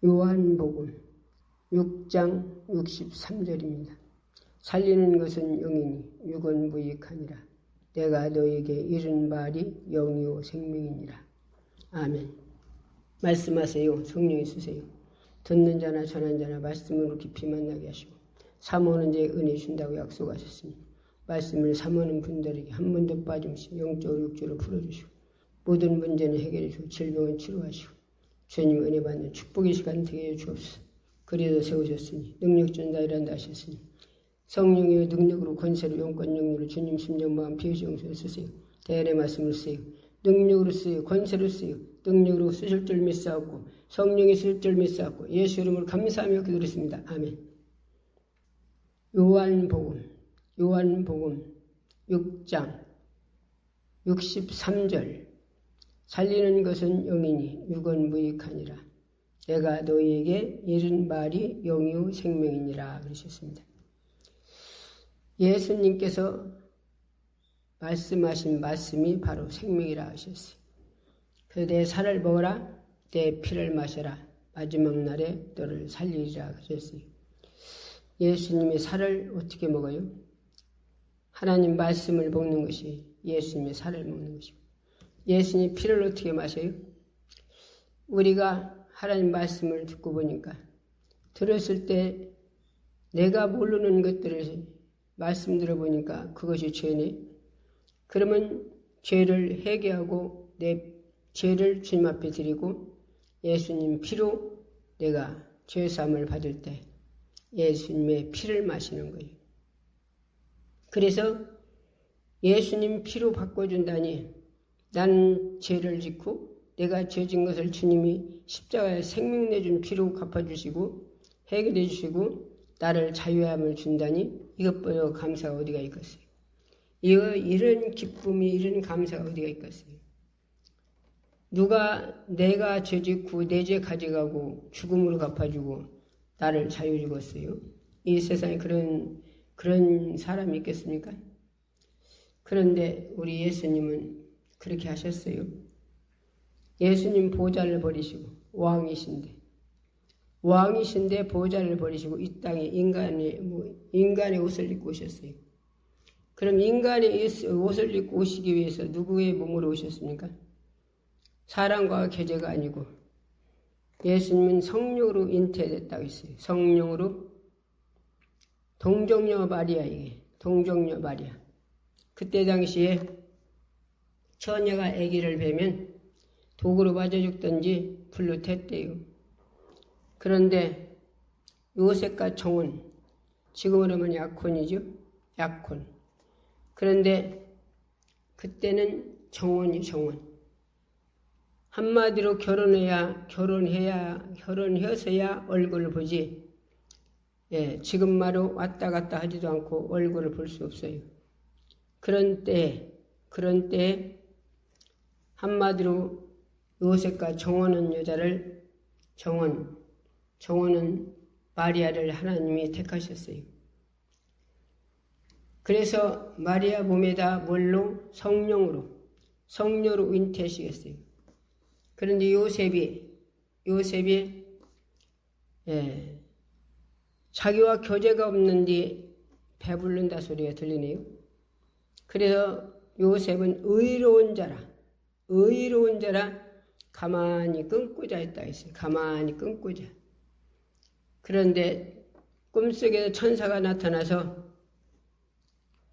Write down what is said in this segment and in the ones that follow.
요한복음 6장 63절입니다. 살리는 것은 영이니 육은 무익하니라. 내가 너에게 이른 말이 영이요 생명이니라. 아멘. 말씀하세요. 성령이 쓰세요. 듣는 자나 전한 자나 말씀으로 깊이 만나게 하시고 사모하는 자에 은혜 준다고 약속하셨으니 말씀을 사모하는 분들에게 한 번도 빠짐없이 영적으로 육적으로 풀어주시고 모든 문제는 해결해 주고 질병은 치료하시고 주님 은혜 받는 축복의 시간 되게 해 주옵소서. 그래도 세우셨으니 능력 전다 일한다 하셨으니 성령의 능력으로 권세로 영권 영리로 주님 심령 마음 피해지 용서를 쓰세요. 대안의 말씀을 쓰세요. 능력으로 쓰세요. 권세로 쓰세요. 능력으로 쓰실 줄 믿사옵고 성령이 쓰실 줄 믿사옵고 예수 이름으로 감사하며 기도했습니다. 아멘. 요한복음 6장 63절 살리는 것은 영이니 육은 무익하니라. 내가 너희에게 이른 말이 영이요 생명이니라 그러셨습니다. 예수님께서 말씀하신 말씀이 바로 생명이라 하셨어요. 그래서 내 살을 먹어라, 내 피를 마셔라, 마지막 날에 너를 살리리라 그러셨어요. 예수님의 살을 어떻게 먹어요? 하나님 말씀을 먹는 것이 예수님의 살을 먹는 것이고 예수님 피를 어떻게 마셔요? 우리가 하나님 말씀을 듣고 보니까 들었을 때 내가 모르는 것들을 말씀 들어보니까 그것이 죄네. 그러면 죄를 회개하고 내 죄를 주님 앞에 드리고 예수님 피로 내가 죄사함을 받을 때 예수님의 피를 마시는 거예요. 그래서 예수님 피로 바꿔준다니 나는 죄를 짓고 내가 죄진 것을 주님이 십자가에 생명 내준 피로 갚아주시고 해결해 주시고 나를 자유함을 준다니 이것보다 감사가 어디가 있겠어요. 이런 기쁨이 이런 감사가 어디가 있겠어요. 누가 내가 죄 짓고 내 죄 가져가고 죽음으로 갚아주고 나를 자유 주겠어요. 이 세상에 그런 사람이 있겠습니까? 그런데 우리 예수님은 그렇게 하셨어요. 예수님 보좌를 버리시고 왕이신데 보좌를 버리시고 이 땅에 인간의 옷을 입고 오셨어요. 그럼 인간의 옷을 입고 오시기 위해서 누구의 몸으로 오셨습니까? 사람과 계제가 아니고 예수님은 성령으로 잉태됐다고 했어요. 성령으로 동정녀 마리아에게 동정녀 마리아. 그때 당시에 처녀가 아기를 베면 독으로 맞아 죽든지 불로 텄대요. 그런데 요셉과 정혼, 지금으로 하면 약혼이죠. 약혼. 그런데 그때는 정혼. 한마디로 결혼해서야 얼굴을 보지. 지금 말로 왔다 갔다 하지도 않고 얼굴을 볼 수 없어요. 그런 때에 한마디로 요셉과 정혼은 여자를 정혼은 마리아를 하나님이 택하셨어요. 그래서 마리아 몸에다 뭘로? 성령으로 잉태하시겠어요. 그런데 요셉이 자기와 교제가 없는데 배부른다 소리가 들리네요. 그래서 요셉은 의로운 자라 가만히 끊고자 했다 했어요. 가만히 끊고자. 그런데 꿈속에서 천사가 나타나서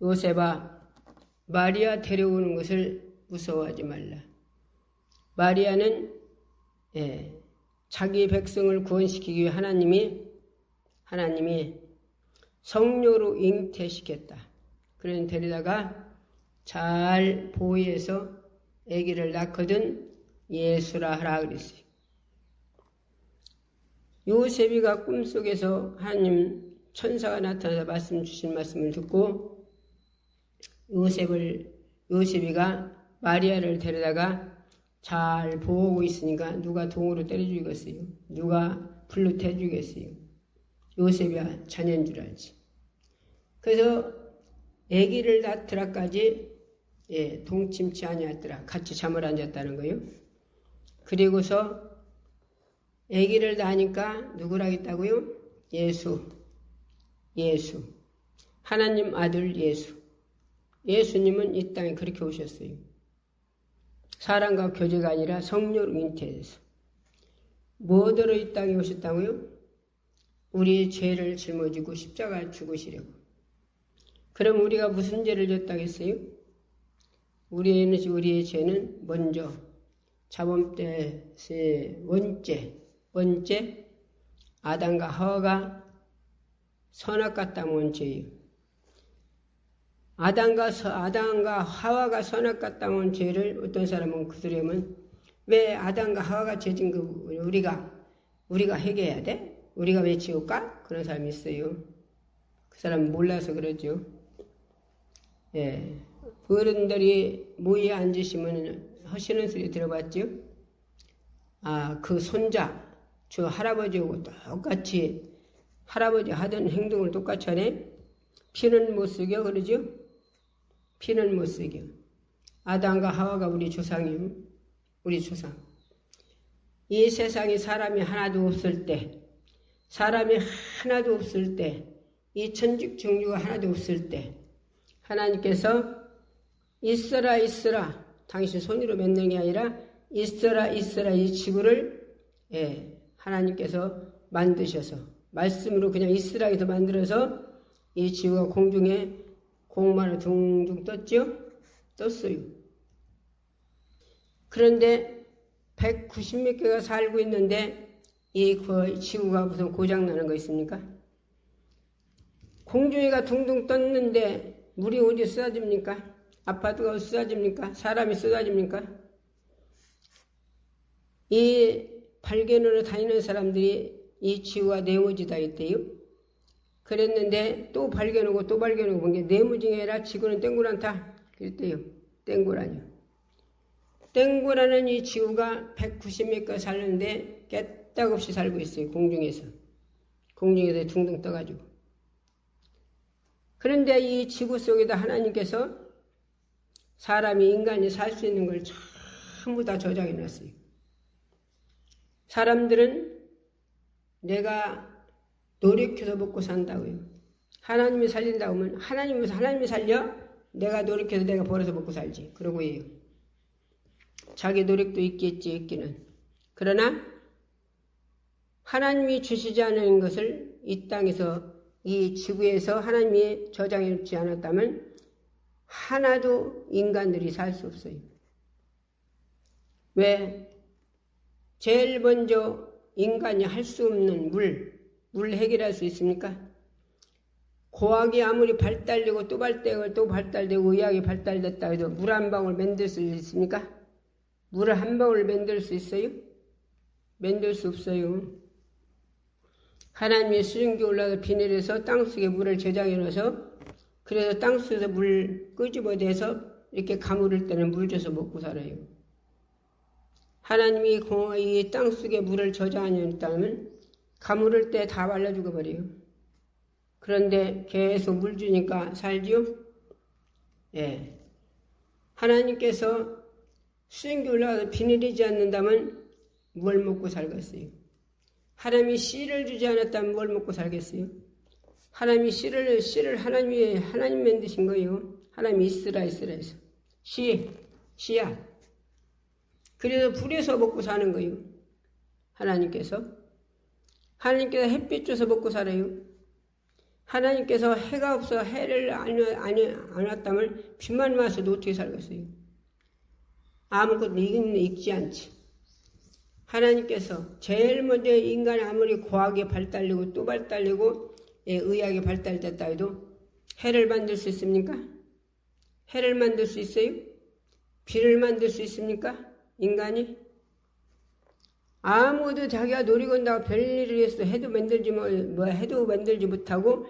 요셉아 마리아 데려오는 것을 무서워하지 말라. 마리아는 자기 백성을 구원시키기 위해 하나님이 성령으로 잉태시켰다. 그런 데려다가 잘 보호해서 아기를 낳거든 예수라 하라 그랬어요. 요셉이가 꿈속에서 하나님 천사가 나타나서 말씀 주신 말씀을 듣고 요셉이가 마리아를 데려다가 잘 보호하고 있으니까 누가 동으로 때려주겠어요? 누가 불로 태주겠어요? 요셉이야 자녀인 줄 알지. 그래서 아기를 낳더라까지 동침치 아니었더라. 같이 잠을 앉았다는 거예요. 그리고서 아기를 낳으니까 누구라겠다고요? 예수. 하나님 아들 예수. 예수님은 이 땅에 그렇게 오셨어요. 사람과 교제가 아니라 성령으로 잉태해서. 뭐더러 이 땅에 오셨다고요? 우리의 죄를 짊어지고 십자가를 죽으시려고. 그럼 우리가 무슨 죄를 졌다겠어요? 우리의 죄는 먼저 자범 때의 원죄 아담과 하와가 선악과다 모은 죄예요. 아담과 하와가 선악과다 모은 죄를 어떤 사람은 그들에면 왜 아담과 하와가 죄진 거 우리가 해결해야 돼? 우리가 왜 지울까? 그런 사람이 있어요. 그 사람은 몰라서 그러죠. 예. 어른들이 모에 앉으시면 하시는 소리 들어봤죠? 그 손자, 저 할아버지하고 똑같이 할아버지 하던 행동을 똑같이 하네? 피는 못 쓰겨, 그러죠? 피는 못 쓰겨. 아담과 하와가 우리 조상이요. 우리 조상. 이 세상에 사람이 하나도 없을 때, 이 천직 종류가 하나도 없을 때, 하나님께서 있어라. 당신 손으로 맺는 게 아니라 있어라 이 지구를 하나님께서 만드셔서 말씀으로 그냥 있으라 해서 만들어서 이 지구가 공중에 공만을 둥둥 떴어요. 그런데 190몇 개가 살고 있는데 이 지구가 무슨 고장나는 거 있습니까? 공중에가 둥둥 떴는데 물이 어디 쏟아집니까? 아파트가 쏟아집니까? 사람이 쏟아집니까? 이 발견으로 다니는 사람들이 이 지구가 네모지다 했대요. 그랬는데 또 발견하고 본 게 네모지가 아니라 지구는 땡구란다 그랬대요. 땡구라뇨. 땡구라는 이 지구가 190몇 개 살는데 깨딱없이 살고 있어요. 공중에서 둥둥 떠가지고. 그런데 이 지구 속에다 하나님께서 인간이 살 수 있는 걸 전부 다 저장해 놨어요. 사람들은 내가 노력해서 먹고 산다고요. 하나님이 살린다고 하면 하나님이 살려? 내가 노력해서 내가 벌어서 먹고 살지. 그러고 해요. 자기 노력도 있기는. 그러나 하나님이 주시지 않은 것을 이 땅에서 이 지구에서 하나님이 저장해 놓지 않았다면 하나도 인간들이 살 수 없어요. 왜? 제일 먼저 인간이 할 수 없는 물 해결할 수 있습니까? 고학이 아무리 발달되고 또 발달되고 의학이 발달됐다 해도 물 한 방울 만들 수 있습니까? 물을 한 방울 만들 수 있어요? 만들 수 없어요. 하나님이 수증기 올라서 비 내려서 땅속에 물을 저장해 놓아서 그래서 땅속에서 물 끄집어내서 이렇게 가물을 때는 물 줘서 먹고 살아요. 하나님이 이 땅속에 물을 저장하였다면 가물을 때 다 말라 죽어버려요. 그런데 계속 물 주니까 살지요? 예. 하나님께서 수증기 올라가서 비 내리지 않는다면 뭘 먹고 살겠어요? 하나님이 씨를 주지 않았다면 뭘 먹고 살겠어요? 하나님이 씨를 하나님 만드신 거예요. 하나님이 있으라 해서. 씨야. 그래서 불에서 먹고 사는 거예요. 하나님께서 햇빛 줘서 먹고 살아요. 하나님께서 해가 없어 해를 안 왔다면 비만 와서도 어떻게 살겠어요? 아무것도 익지 않지. 하나님께서 제일 먼저 인간이 아무리 과학이 발달되고 또 발달되고 의학이 발달됐다 해도 해를 만들 수 있습니까? 해를 만들 수 있어요? 비를 만들 수 있습니까? 인간이? 아무도 자기가 노리건다고 별일을 해서 해도 만들지 못하고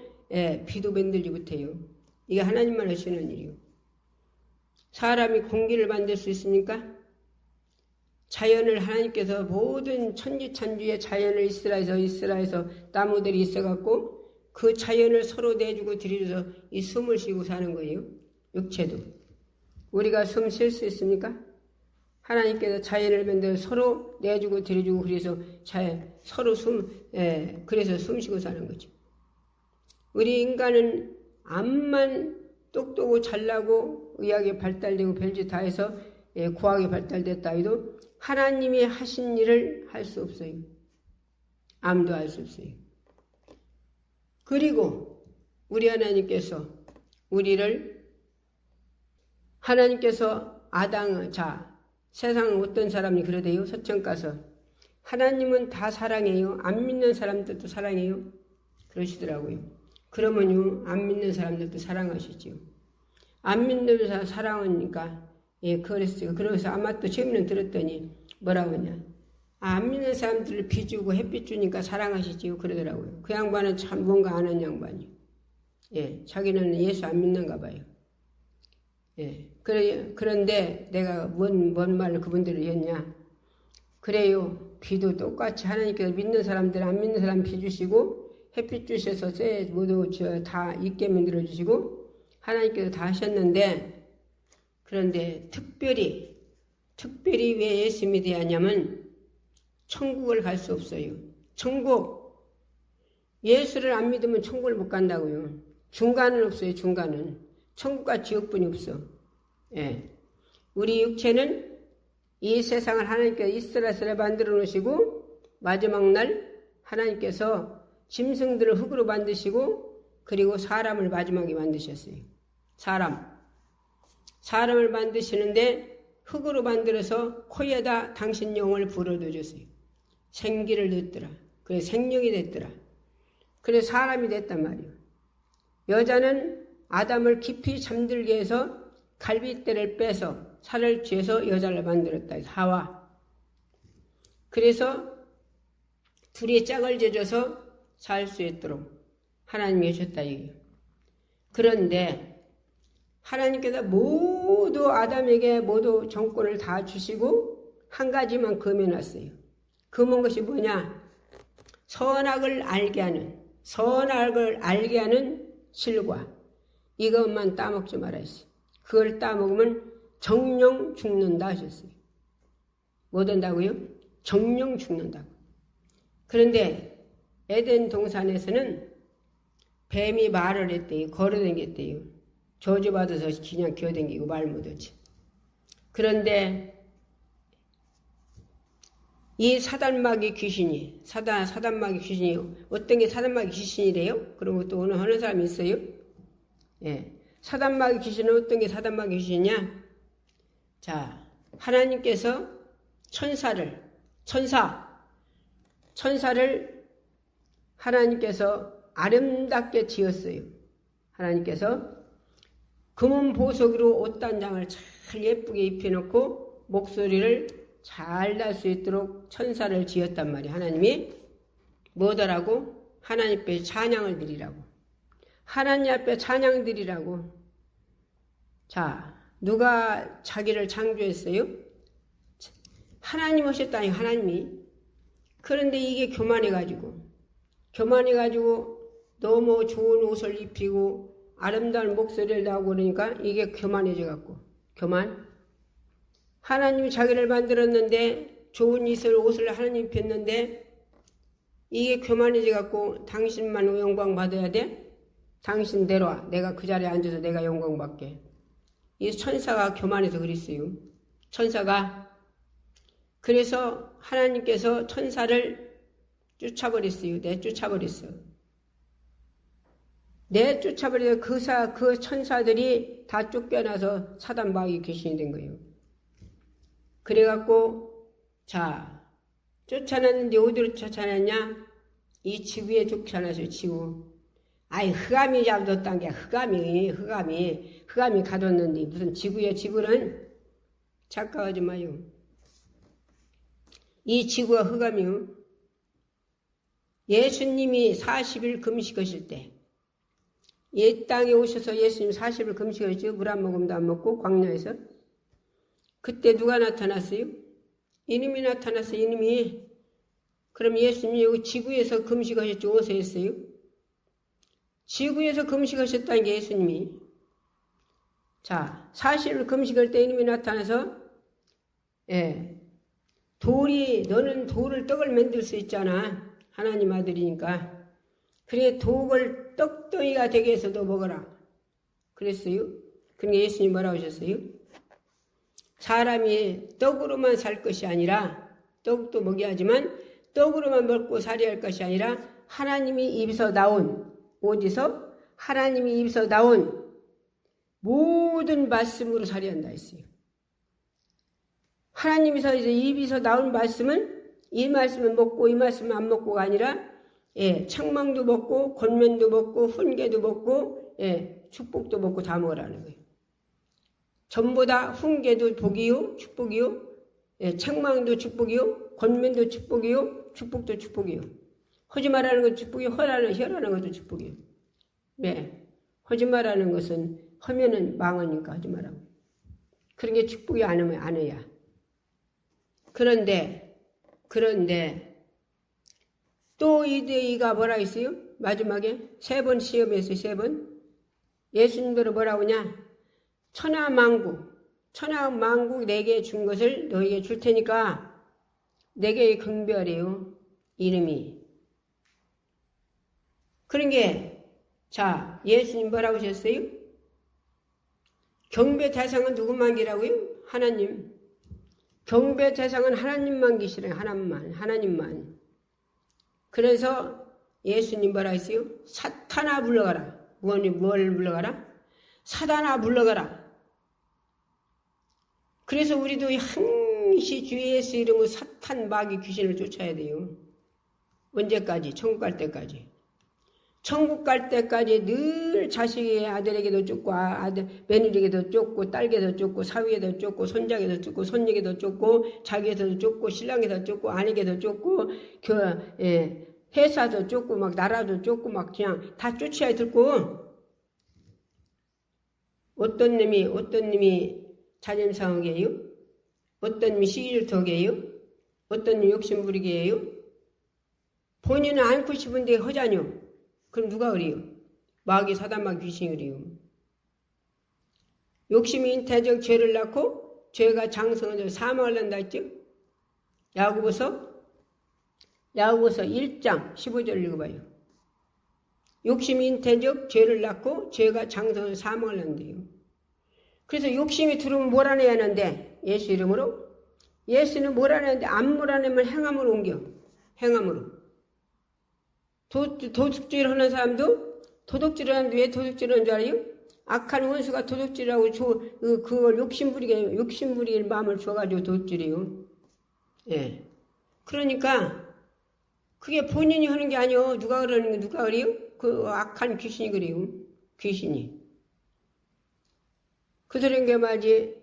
비도 만들지 못해요. 이게 하나님만 하시는 일이요. 사람이 공기를 만들 수 있습니까? 자연을 하나님께서 모든 천지찬주의 자연을 이스라에서 나무들이 있어갖고 그 자연을 서로 내주고 들여줘서 이 숨을 쉬고 사는 거예요. 육체도. 우리가 숨 쉴 수 있습니까? 하나님께서 자연을 만들어 서로 내주고 드려주고 그래서 서로 그래서 숨쉬고 사는 거죠. 우리 인간은 암만 똑똑하고 잘나고 의학이 발달되고 별짓 다 해서 과학이 발달됐다 해도 하나님이 하신 일을 할 수 없어요. 암도 할 수 없어요. 그리고 우리 하나님께서 세상은 어떤 사람이 그러대요? 서청 가서 하나님은 다 사랑해요. 안 믿는 사람들도 사랑해요. 그러시더라고요. 그러면요, 안 믿는 사람들도 사랑하시지요. 안 믿는 사람 사랑하니까, 그랬어요. 그래서 아마 또 처음에는 들었더니 뭐라고 하냐. 안 믿는 사람들을 비주고 햇빛 주니까 사랑하시지요. 그러더라고요. 그 양반은 참 뭔가 아는 양반이요. 자기는 예수 안 믿는가 봐요. 그런데 내가 뭔 말을 그분들을 했냐. 그래요. 비도 똑같이 하나님께서 믿는 사람들, 안 믿는 사람 비 주시고, 햇빛 주셔서 모두 다 있게 만들어 주시고, 하나님께서 다 하셨는데, 그런데 특별히 왜 예수 믿어야 하냐면, 천국을 갈 수 없어요. 예수를 안 믿으면 천국을 못 간다고요. 중간은 없어요, 중간은. 천국과 지옥뿐이 없어. 우리 육체는 이 세상을 하나님께서 이스라엘에 만들어 놓으시고, 마지막 날 하나님께서 짐승들을 흙으로 만드시고, 그리고 사람을 마지막에 만드셨어요. 사람을 만드시는데 흙으로 만들어서 코에다 당신 영을 불어넣어줬어요. 생기를 넣었더라. 그래서 생명이 됐더라. 그래서 사람이 됐단 말이에요. 여자는 아담을 깊이 잠들게 해서 갈빗대를 빼서 살을 쥐어서 여자를 만들었다. 하와. 그래서 둘이 짝을 지어서 살 수 있도록 하나님이 하셨다 이게요. 그런데 하나님께서 모두 아담에게 모두 정권을 다 주시고 한 가지만 금해놨어요. 금한 것이 뭐냐? 선악을 알게 하는 실과 이것만 따먹지 말아 했어요. 그걸 따먹으면 정령 죽는다 하셨어요. 뭐 된다고요? 정령 죽는다고. 그런데 에덴 동산에서는 뱀이 말을 했대요. 걸어다녔대요. 저주받아서 그냥 기어다니고 말 못하지. 그런데 이 사단마귀 귀신이 어떤 게 사단마귀 귀신이래요? 그리고 또 어느 사람이 있어요? 사단마귀 귀신은 어떤 게 사단마귀 귀신이냐? 자, 하나님께서 천사를 하나님께서 아름답게 지었어요. 하나님께서 금은 보석으로 옷단장을 잘 예쁘게 입혀놓고 목소리를 잘 날 수 있도록 천사를 지었단 말이에요. 하나님이 뭐더라고? 하나님 앞에 찬양을 드리라고. 하나님 앞에 찬양 드리라고. 자, 누가 자기를 창조했어요? 하나님 하셨다니, 하나님이. 그런데 이게 교만해가지고 너무 좋은 옷을 입히고 아름다운 목소리를 나오고 그러니까 이게 교만해져갖고. 교만. 하나님이 자기를 만들었는데 좋은 옷을 하나님 입혔는데 이게 교만해져갖고 당신만 영광 받아야 돼? 당신 내려와. 내가 그 자리에 앉아서 내가 영광 받게. 이 천사가 교만해서 그랬어요. 천사가. 그래서 하나님께서 천사를 쫓아버렸어요. 내쫓아버려서 그 천사들이 다 쫓겨나서 사단마귀 귀신이 된 거예요. 그래갖고 쫓아냈는데 어디로 쫓아냈냐? 이 지구에 쫓아냈어요. 지구. 아이 흑암이 잡았단 게 흑암이 가뒀는데 무슨 지구는 착각하지 마요. 이 지구가 흑암이요. 예수님이 40일 금식하실 때 이 땅에 오셔서 예수님 40일 금식하셨죠. 물 한 모금도 안 먹고 광야에서. 그때 누가 나타났어요? 이놈이 나타났어요. 이놈이. 그럼 예수님이 여기 지구에서 금식하셨죠. 어디서 했어요? 지구에서 금식하셨다는 게 예수님이. 자, 40일 금식할 때 이놈이 나타나서 예. 너는 돌을 떡을 만들 수 있잖아. 하나님 아들이니까. 그래, 독을 떡덩이가 되게 해서 너 먹어라. 그랬어요. 그러니까 예수님 뭐라고 하셨어요? 사람이 떡으로만 살 것이 아니라, 떡도 먹여야지만 떡으로만 먹고 살아야 할 것이 아니라 하나님이 입에서 나온, 어디서? 하나님이 입에서 나온 모든 말씀으로 살아야 한다 했어요. 하나님에서 이제 입에서 나온 말씀은 이 말씀은 먹고 이 말씀은 안 먹고가 아니라 책망도 먹고 권면도 먹고 훈계도 먹고 축복도 먹고 다 먹으라는 거예요. 전부 다 훈계도 복이요 축복이요 책망도 축복이요 권면도 축복이요 축복도 축복이요 거짓말하는 것도 축복이요 혈하는 것도 축복이요. 거짓말하는 것은 하면은 망하니까 하지 말라고. 그런 게 축복이 안 하면 안 해야. 그런데 또 이가 뭐라 했어요? 마지막에 3번 시험했어요. 3번. 예수님들은 뭐라고 하냐? 천하만국 내게 준 것을 너에게 줄 테니까 내게 긍별해요. 이름이. 그런 게 자, 예수님 뭐라고 하셨어요? 경배 대상은 누구만 계라고요? 하나님. 경배 대상은 하나님만 계시래요. 하나님만. 그래서 예수님 뭐라 했어요? 사탄아 물러가라. 뭘 물러가라? 사단아 물러가라. 그래서 우리도 항시 주 예수 이름으로 사탄 마귀 귀신을 쫓아야 돼요. 언제까지? 천국 갈 때까지. 천국 갈 때까지 늘 자식의 아들에게도 쫓고 며느리에게도 쫓고 딸에게도 쫓고 사위에도 쫓고 손자에게도 쫓고 손녀에게도 쫓고 자기에게도 쫓고 신랑에게도 쫓고 아내에게도 쫓고 회사도 쫓고 막 나라도 쫓고 막 그냥 다 쫓아야 듣고 어떤 놈이 자존심상하게요? 어떤 놈이 시기질투하게요? 어떤 놈이 욕심부리게요? 본인은 안고 싶은데 허자뇨. 그럼 누가 그래요? 마귀 사단마귀 귀신이 그래요. 욕심이 인태적 죄를 낳고 죄가 장성을 사망을 한다 했죠? 야고보서 1장 15절 읽어봐요. 욕심이 인태적 죄를 낳고 죄가 장성을 사망을 한대요. 그래서 욕심이 들어오면 몰아내야 하는데 예수 이름으로 예수는 몰아내는데 안 몰아내면 행함으로 옮겨. 행함으로. 도둑질 하는 사람도 도둑질 하는데 왜 도둑질 하는 줄 알아요? 악한 원수가 도둑질하고 그걸 욕심부리게 마음을 줘가지고 도둑질이에요. 그러니까 그게 본인이 하는 게 아니요. 누가 그래요? 그 악한 귀신이 그래요. 귀신이. 그런 게 말이지.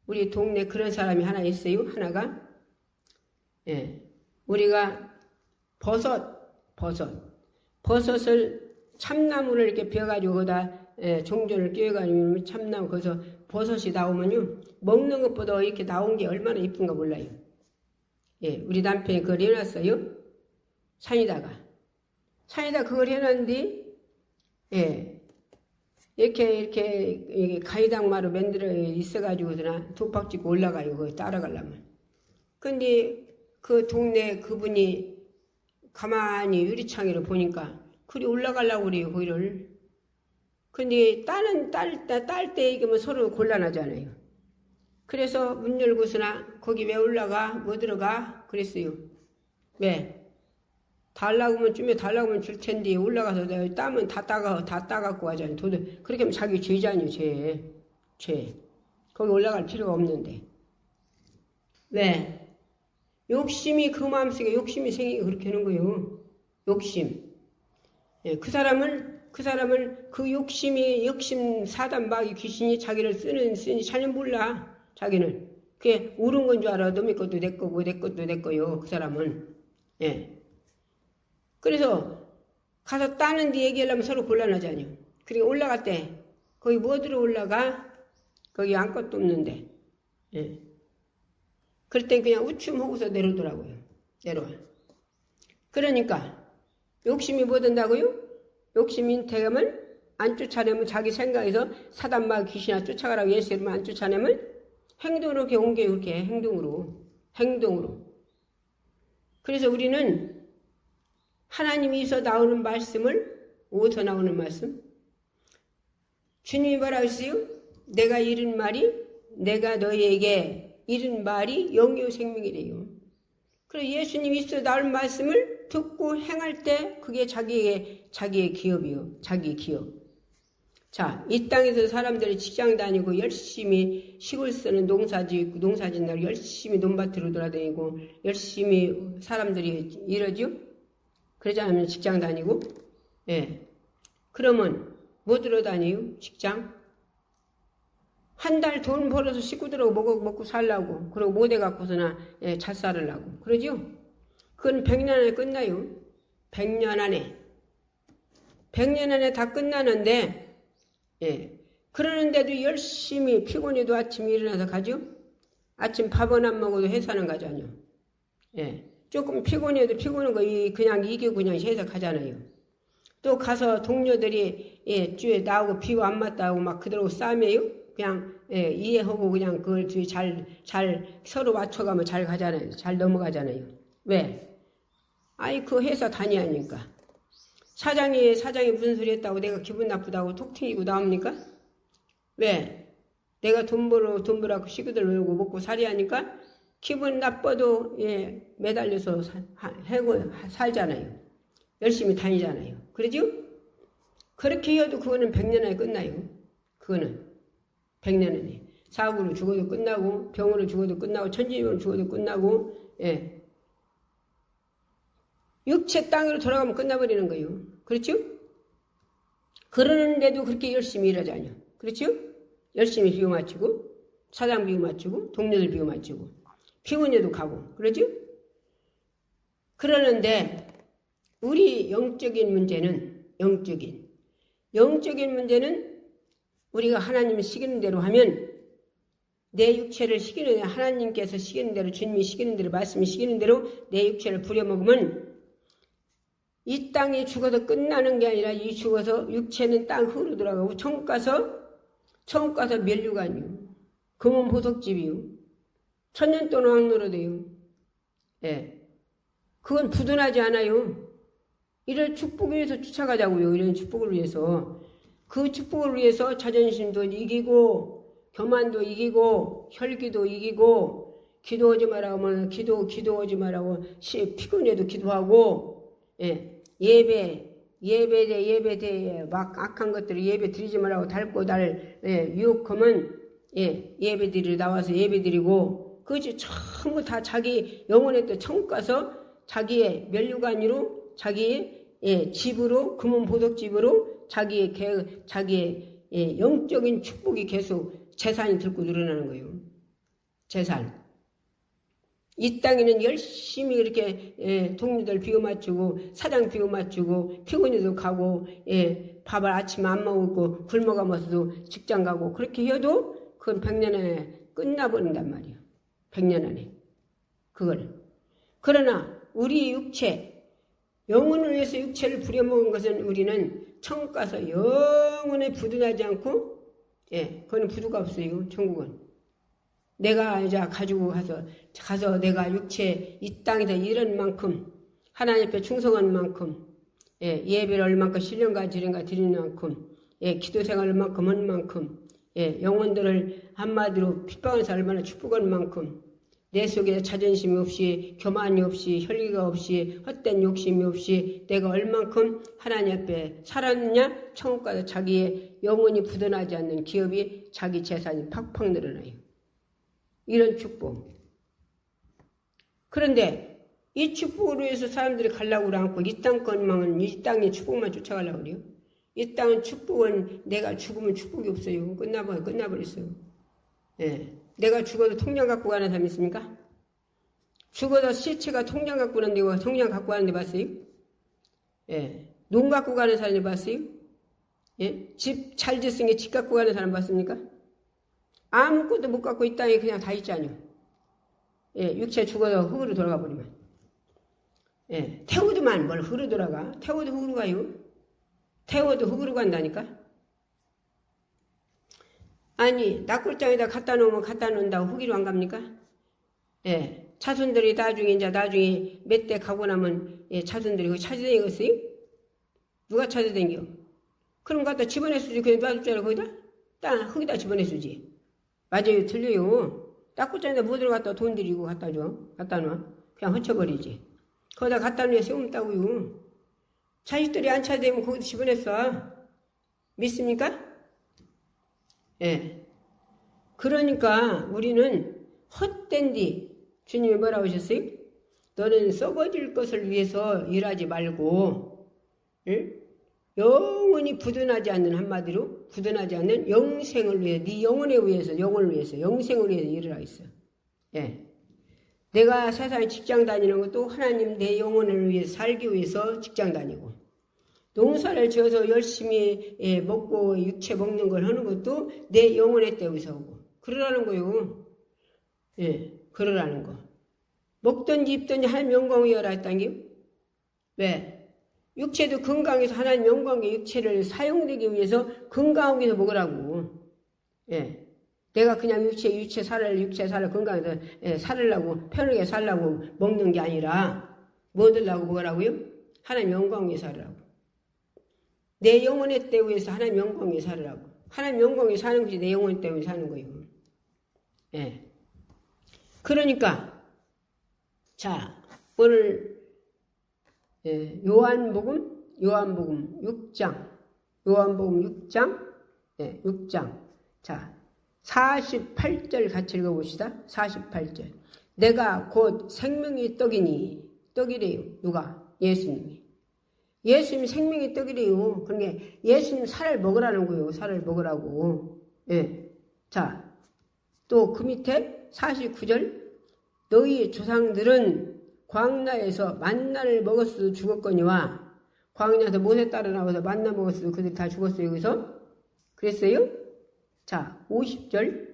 우리 동네 그런 사람이 하나 있어요. 하나가 우리가 버섯을 참나무를 이렇게 벼가지고 거기다 종전을 끼워가지고 참나무 거기서 버섯이 나오면요 먹는 것보다 이렇게 나온 게 얼마나 이쁜가 몰라요. 우리 남편이 그걸 해놨어요. 산에다가 그걸 해놨는데 이렇게 가위당마로 만들어 있어가지고 독박 찍고 올라가요. 거기 따라가려면. 근데 그 동네 그분이 가만히 유리창으로 보니까 그리 올라가려고 그래요. 거기를. 근데 딸 때 이게 뭐 서로 곤란하잖아요. 그래서 문 열고서나 거기 왜 올라가? 뭐 들어가? 그랬어요. 왜? 달라고 하면 줄 텐데 올라가서 내가 따면 다 따갖고 가잖아요. 그렇게 하면 자기 죄잖아요. 죄. 거기 올라갈 필요가 없는데. 왜? 욕심이 그 마음속에 욕심이 생기게 그렇게 하는 거예요. 욕심. 그 사람을 그 욕심 사단 마귀 귀신이 자기를 쓰니 전혀 몰라. 자기는. 그게 옳은 건 줄 알아. 너의 것도 내 거고 내 것도 내 거요. 그 사람은. 그래서 가서 따는데 얘기하려면 서로 곤란하잖아요. 그리고 올라갈 때 거기 뭐 들어 올라가? 거기 아무것도 없는데. 그럴 땐 그냥 우춤하고서 내려오더라고요. 내려와. 그러니까 욕심이 뭐 된다고요? 욕심인 태감을 안 쫓아내면 자기 생각에서 사단마귀 귀신아 쫓아가라고 예수 이름을 안 쫓아내면 행동으로 이렇게 옮겨요. 이렇게 행동으로. 그래서 우리는 하나님이서 나오는 말씀을, 어디서 나오는 말씀? 주님이 뭐라고 했어요? 내가 이른 말이, 내가 너희에게 이른 말이 영이요 생명이래요. 그래서 예수님이 있어 나올 말씀을 듣고 행할 때 그게 자기의 기업이요. 자기 기업. 자, 이 땅에서 사람들이 직장 다니고 열심히 시골 쓰는 농사 짓느라고 열심히 논밭으로 돌아다니고 열심히 사람들이 이러죠? 그러지 않으면 직장 다니고, 예. 그러면 뭐 들어다니요? 직장? 한 달 돈 벌어서 식구들하고 먹고 살라고. 그리고 못 해갖고서나 잘 살으려고. 그러죠? 그건 100년 안에 끝나요. 100년 안에. 100년 안에 다 끝나는데, 예. 그러는데도 열심히 피곤해도 아침에 일어나서 가죠? 아침 밥은 안 먹어도 회사는 가잖아요. 예. 조금 피곤해도 피곤한 거 그냥 이기고 그냥 회사 가잖아요. 또 가서 동료들이 주에 나오고 비가 안 맞다고 막 그대로 싸매요. 그냥 이해하고 그냥 그걸 잘 서로 맞춰가면 잘 가잖아요. 잘 넘어가잖아요. 왜? 아이 그 회사 다니니까. 사장이 무슨 소리 했다고 내가 기분 나쁘다고 톡 튀기고 나옵니까? 왜? 내가 돈 벌라고 식구들 놀고 먹고 살이 하니까 기분 나빠도 매달려서 살잖아요. 열심히 다니잖아요. 그러죠? 그렇게 해도 그거는 100년 안에 끝나요. 그거는 100년 안에. 사고로 죽어도 끝나고 병으로 죽어도 끝나고 천지병으로 죽어도 끝나고 육체 땅으로 돌아가면 끝나버리는 거예요. 그렇죠? 그러는데도 그렇게 열심히 일하잖아요. 그렇죠? 열심히 비유 맞추고 사장 비유 맞추고 동료들 비유 맞추고 피곤해도 가고 그러죠? 그러는데 우리 영적인 문제는 우리가 하나님 시키는 대로 하면 내 육체를 시키는 대로 하나님께서 시키는 대로 주님이 시키는 대로 말씀이 시키는 대로 내 육체를 부려먹으면 이 땅에 죽어서 끝나는 게 아니라 이 죽어서 육체는 땅 흙으로 들어가고 천국 가서 멸류관이요. 금은 보석집이요. 천년 동안 왕노로 돼요. 예. 그건 부둔하지 않아요. 이런 축복을 위해서 쫓아가자고요. 이런 축복을 위해서. 그 축복을 위해서 자존심도 이기고 교만도 이기고 혈기도 이기고 기도하지 말라고 하면 기도하지 말라고 피곤해도 기도하고 예배대 막 악한 것들을 예배 드리지 말라고 달고 유혹하면 예배 드리러 나와서 예배 드리고 그것이 전부 다 자기 영혼의 뜻 천국 가서 자기의 면류관으로 자기의 집으로 금은 보석집으로 자기의 영적인 축복이 계속 재산이 들고 늘어나는 거예요. 재산. 이 땅에는 열심히 이렇게 동료들 비워 맞추고 사장 비워 맞추고 피곤해도 가고 밥을 아침에 안 먹고 굶어가면서도 직장 가고 그렇게 해도 그건 100년 안에 끝나버린단 말이에요. 100년 안에. 그걸. 그러나 우리 육체, 영혼을 위해서 육체를 부려먹은 것은 우리는 천국 가서 영원히 부둔하지 않고 그거는 부두가 없어요. 천국은. 내가 이제 가지고 가서 내가 육체 이 땅에서 이런 만큼 하나님 앞에 충성한 만큼 예배를 얼만큼 신령과 지령과 드리는 만큼 기도 생활을 얼만큼 하는 만큼 영혼들을 한마디로 핍박해서 얼마나 축복하는 만큼 내 속에 자존심이 없이 교만이 없이 혈기가 없이 헛된 욕심이 없이 내가 얼만큼 하나님 앞에 살았느냐 천국 가서 자기의 영혼이 부도나지 않는 기업이 자기 재산이 팍팍 늘어나요. 이런 축복. 그런데 이 축복으로 해서 사람들이 가려고 그러지 않고 이 땅 것만은 이 땅의 축복만 쫓아가려고 그래요. 이 땅은 축복은 내가 죽으면 축복이 없어요. 끝나버렸어요. 내가 죽어도 통장 갖고 가는 사람 있습니까? 죽어서 시체가 통장 갖고 가는데 통장 갖고 가는데 봤어요? 농 갖고 가는 사람이 봤어요? 집 잘 짓은 집 갖고 가는 사람 봤습니까? 아무것도 못 갖고 이 땅에 그냥 다 있잖아요. 육체 죽어서 흙으로 돌아가 버리면. 태우도만 뭘 흙으로 돌아가? 태워도 흙으로 가요. 태워도 흙으로 간다니까? 아니 낙골장에다 갖다 놓으면 갖다 놓는다고 후기로 안 갑니까? 예, 차순들이 나중에 몇 대 가고 나면 차순들이 그거 찾아다니겠어요? 누가 찾아다녀? 그럼 갖다 집어내수지. 그냥 놔둘 줄 알고 거기다? 흙에다 집어내수지. 맞아요. 틀려요. 낙골장에다 뭐들 갖다 돈 들이고 갖다 줘. 갖다 놔. 그냥 헛쳐버리지. 거기다 갖다 놓으면 세움다고요. 자식들이 안 찾아다니면 거기다 집어냈어. 믿습니까? 예. 그러니까 우리는 헛된 뒤 주님이 뭐라고 하셨어요? 너는 썩어질 것을 위해서 일하지 말고 응? 영원히 부둔하지 않는 한마디로 부둔하지 않는 영생을 위해 네 영혼에 위해서 영혼을 위해서 영생을 위해서 일을 하겠어. 예. 내가 세상에 직장 다니는 것도 하나님 내 영혼을 위해서 살기 위해서 직장 다니고 농사를 지어서 열심히 먹고 육체 먹는 걸 하는 것도 내 영혼의 때에서 오고 그러라는 거요. 예, 그러라는 거. 먹든지 입든지 하나님 영광을 위하라 했다는 게 왜? 육체도 건강해서 하나님 영광의 육체를 사용되기 위해서 건강하기 위해서 먹으라고. 예. 내가 그냥 육체 살을 건강해서 살으려고 편하게 살려고 먹는 게 아니라 뭐 들라고 먹으라고요? 하나님 영광 위해서 살으라고. 내 영혼의 때 위해서 하나님 영광 위해서 살으라고. 하나님 영광 위해서 사는 것이 내 영혼의 때 위해서 사는 거예요. 예. 그러니까 자 오늘 요한복음 6장 6장 자 48절 같이 읽어봅시다. 48절 내가 곧 생명의 떡이래요. 누가? 예수님이 생명의 떡이래요. 그러니까 예수님 살을 먹으라는 거예요. 살을 먹으라고. 예. 자, 또 그 밑에 49절 너희 조상들은 광야에서 만나를 먹었어도 죽었거니와 광야에서 모세 따라 나와서 만나 먹었어도 그들이 다 죽었어요. 여기서 그랬어요? 자, 50절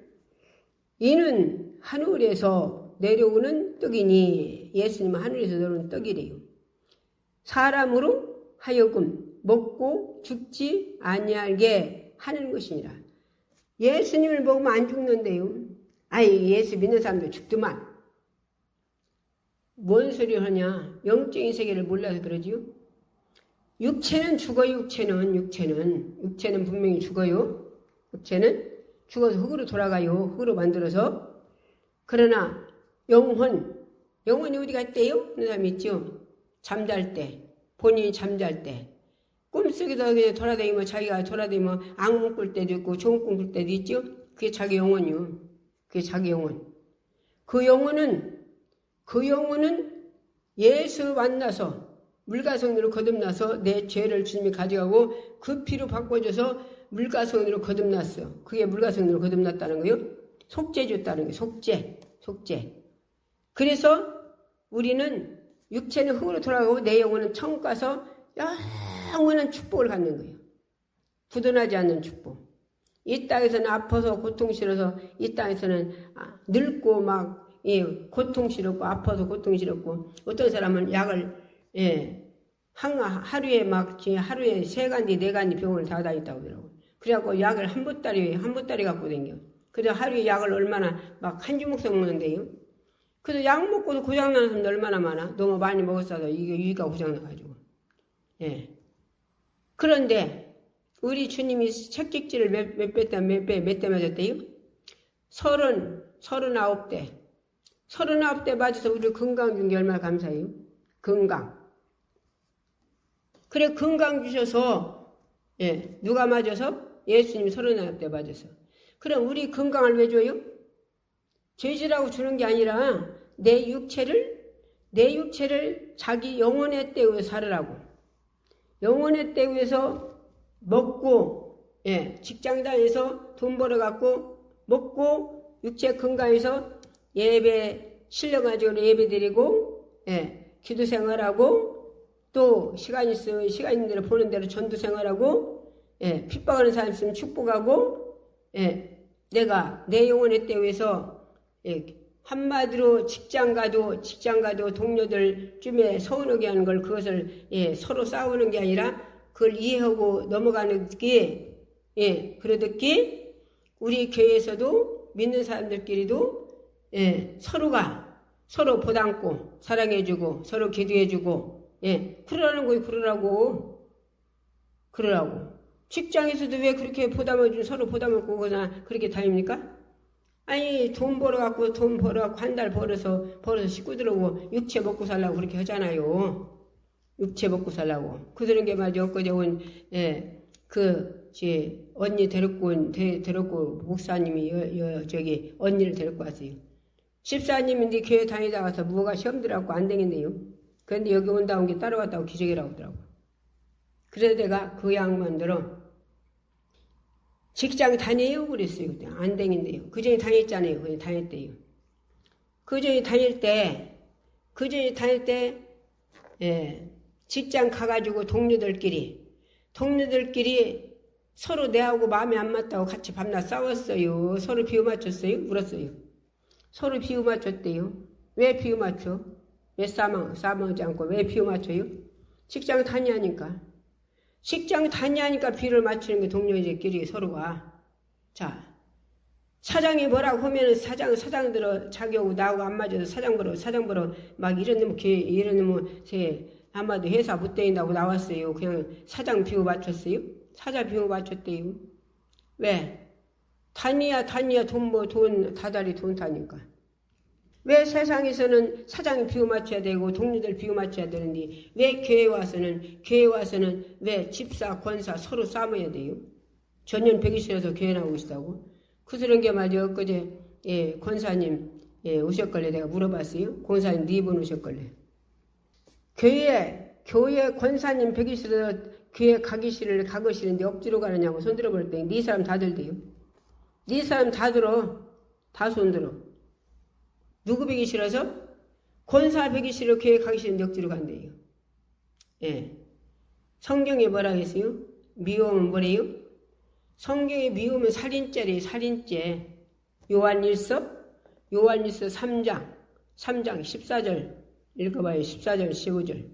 이는 하늘에서 내려오는 떡이니 예수님은 하늘에서 내려오는 떡이래요. 사람으로 하여금 먹고 죽지 아니하게 하는 것이니라. 예수님을 먹으면 안 죽는데요. 아이 예수 믿는 사람도 죽더만. 뭔 소리를 하냐. 영적인 세계를 몰라서 그러지요. 육체는 죽어요. 육체는 분명히 죽어요. 육체는 죽어서 흙으로 돌아가요. 흙으로 만들어서. 그러나 영혼이 어디가 있대요? 그런 사람 있죠. 잠잘 때 본인이 잠잘 때 꿈속에서 그냥 돌아다니면 자기가 돌아다니면 악몽 꿀 때도 있고 좋은 꿈 꿀 때도 있죠. 그게 자기 영혼이요. 그게 자기 영혼. 그 영혼은 예수 만나서 물가성으로 거듭나서 내 죄를 주님이 가져가고 그 피로 바꿔줘서 물가성으로 거듭났어. 그게 물가성으로 거듭났다는 거요. 속죄 줬다는 거예요. 속죄. 그래서 우리는 육체는 흙으로 돌아가고 내 영혼은 천국 가서 영원한 축복을 갖는 거예요. 부도나지 않는 축복. 이 땅에서는 아파서 고통스러워서 이 땅에서는 늙고 막 고통스럽고 아파서 고통스럽고 어떤 사람은 약을 하루에 3간디 4간디 병원을 다 다녔다고 그러더라고요. 그래갖고 약을 한 보따리 갖고 다녀. 그래서 하루에 약을 얼마나 막 한 주먹씩 먹는데요. 그래서 약 먹고도 고장나는 사람들 얼마나 많아. 너무 많이 먹었어서 이게 위가 고장나가지고. 예. 그런데 우리 주님이 채찍질을 몇 대 맞았대요? 39대. 39대 맞아서 우리 건강 준 게 얼마나 감사해요? 건강. 그래 건강 주셔서 누가 맞아서? 예수님이 39대 맞아서. 그럼 우리 건강을 왜 줘요? 죄지라고 주는 게 아니라 내 육체를 자기 영혼의 때 위해서 살으라고. 영혼의 때 위해서 먹고 직장 다녀서 돈 벌어갖고 먹고 육체 건강해서 예배 실려가지고 예배 드리고 기도 생활하고 또 시간 있는 대로 보는 대로 전도 생활하고 핍박하는 사람 있으면 축복하고 내가 내 영혼의 때 위해서 한마디로 직장 가도 동료들 쯤에 서운하게 하는 걸 그것을 서로 싸우는 게 아니라 그걸 이해하고 넘어가는 게 그러듯이 우리 교회에서도 믿는 사람들끼리도 서로가 서로 보담고 사랑해주고 서로 기도해주고 그러라는 거예요. 그러라고. 직장에서도 왜 그렇게 보담해주고 서로 보담하고 그렇게 다닙니까? 아니 돈 벌어갖고 한 달 벌어서 식구들하고 육체 먹고 살라고 그렇게 하잖아요. 육체 먹고 살라고. 그러는 게 맞아. 엊그제 온 언니 데리고 목사님이 저기 언니를 데리고 왔어요. 집사님인데 교회 다니다가서 뭐가 시험 들어갖고 안 되겠네요. 그런데 여기 온다 온 게 따라왔다고 기적이라고 하더라고. 그래서 내가 그 양반들은 직장 다녀요? 그랬어요. 그때 안 되겠네요. 그 전에 다녔잖아요. 그냥 다녔대요. 그 전에 다닐 때 직장 가가지고 동료들끼리 서로 내하고 마음이 안 맞다고 같이 밤낮 싸웠어요. 서로 비유 맞췄어요? 울었어요. 서로 비유 맞췄대요. 왜 비유 맞춰? 왜 싸우지 않고 왜 비유 맞춰요? 직장 다니니까. 직장 다니니까 비유를 맞추는 게 동료들끼리 서로가. 자, 사장이 뭐라고 하면은 사장들은 자기하고 나하고 안 맞아서 사장 보러 막 이런 놈 아마도 회사 못 다닌다고 나왔어요. 그냥 사장 비유 맞췄어요? 사장 비유 맞췄대요. 왜? 다니야 돈 다달이 돈 타니까. 왜 세상에서는 사장이 비유 맞춰야 되고 동료들 비유 맞춰야 되는데 왜 교회 와서는 왜 집사 권사 서로 싸워야 돼요? 전년 120에서 교회 나오고 있다고? 그런 게 맞아. 엊그제 권사님 오셨걸래 내가 물어봤어요. 권사님 4분 오셨걸래. 교회 권사님 120에서 교회 가기 싫은데 억지로 가느냐고 손들어 볼 때 네 사람 다 들대요. 네 사람 다 들어. 다 손들어. 누구 배기 싫어서? 권사 배기 싫어 교회 가기 싫은데 억지로 간대요. 성경에 뭐라 했어요? 미움은 뭐래요? 성경에 미움은 살인죄래요. 살인죄. 요한일서 3장 14절 읽어봐요. 14절 15절.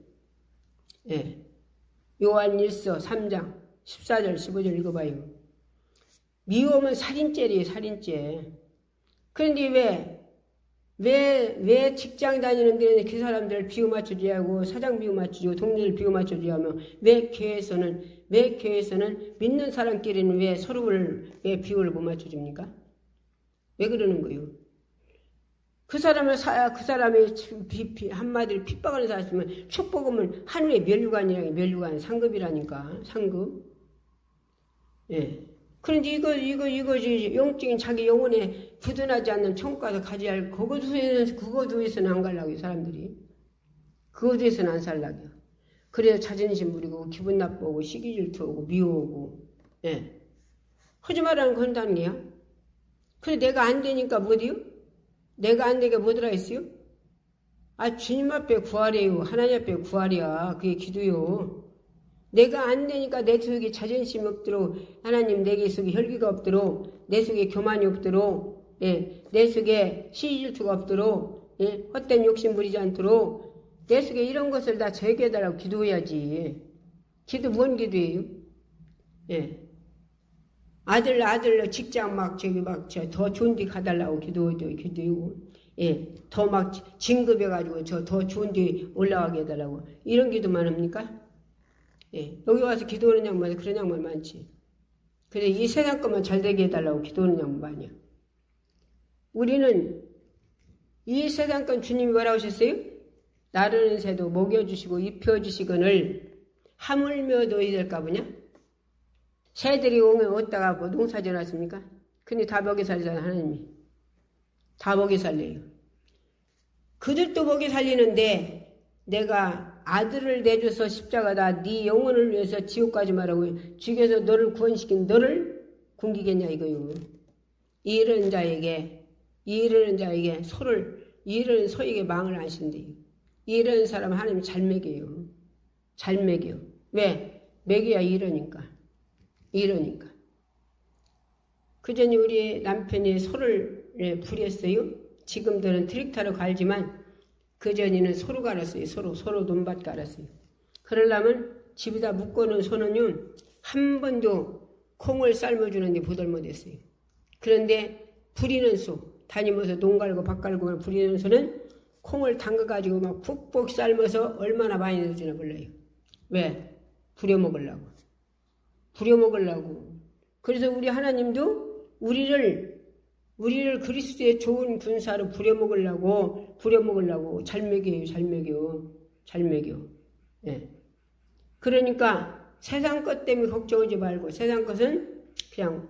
요한일서 3장 14절 15절 읽어봐요. 미움은 살인죄래요. 살인죄. 그런데 왜 직장 다니는데 그 사람들 비유 맞춰줘야 하고 사장 비유 맞춰주고 동료들 비유 맞춰줘야 하면 왜 교회에서는 믿는 사람끼리는 왜 서로를 왜 비유를 못 맞춰줍니까? 왜 그러는 거예요? 그 사람이 한마디로 핍박하는 사람이면 축복하면 하늘의 멸류관 상급이라니까 상급. 그런데 이거지 영적인 자기 영혼에 부둔하지 않는 천국 가서 가져야 할 그거도에서는 안 가려고 사람들이. 그거도에서는 안 살라고. 그래서 자존심 부리고 기분 나쁘고 시기 질투하고 미워하고 하지 말라는 건 한다는 게야. 그래 내가 안 되니까 뭐디요? 내가 안 되게 뭐더라 했어요? 주님 앞에 구하래요. 하나님 앞에 구하랴. 그게 기도요. 내가 안 되니까 내 속에 자존심이 없도록 하나님 내 속에 혈기가 없도록 내 속에 교만이 없도록 내 속에 시질투가 없도록 헛된 욕심 부리지 않도록 내 속에 이런 것을 다 제거해달라고 기도해야지. 기도 뭔 기도예요? 아들 직장 더 좋은 데 가달라고 기도하고 더 막 진급해가지고 더 좋은 데 올라가게 해달라고 이런 기도만 합니까? 여기 와서 기도하는 양반이 그런 양반 많지. 그래 이 세상 것만 잘 되게 해달라고 기도하는 양반이야. 우리는 이 세상 건 주님이 뭐라고 하셨어요? 나르는 새도 먹여주시고 입혀주시거늘 하물며 너희 될까 보냐? 새들이 오면 어디다가 농사 지어놨습니까? 근데 다 먹여 살잖아 하나님이. 다 먹여 살래요. 그들도 먹여 살리는데 내가 아들을 내줘서 십자가다 네 영혼을 위해서 지옥 가지 말라고 죽여서 너를 구원시킨 너를 굶기겠냐 이거요. 이르는 자에게 이르는 소에게 망을 안 신대요. 이르는 사람 하나님 잘 먹여요. 잘 먹여. 왜? 먹여야 이러니까. 그전에 우리 남편이 소를 부렸어요. 지금들은 트랙터로 갈지만 그전에는 소로 갈았어요. 소로 논밭 갈았어요. 그러려면 집에다 묶어놓은 소는요 한 번도 콩을 삶아주는데 보들 못했어요. 그런데 부리는 소, 다니면서 농 갈고 밭 갈고 부리는 소는 콩을 담가가지고 막 푹푹 삶아서 얼마나 많이 넣어주나 몰라요. 왜? 부려먹으려고. 부려먹으려고. 그래서 우리 하나님도 우리를 그리스도의 좋은 군사로 부려먹으려고 잘 먹여. 예. 그러니까 세상 것 때문에 걱정하지 말고 세상 것은 그냥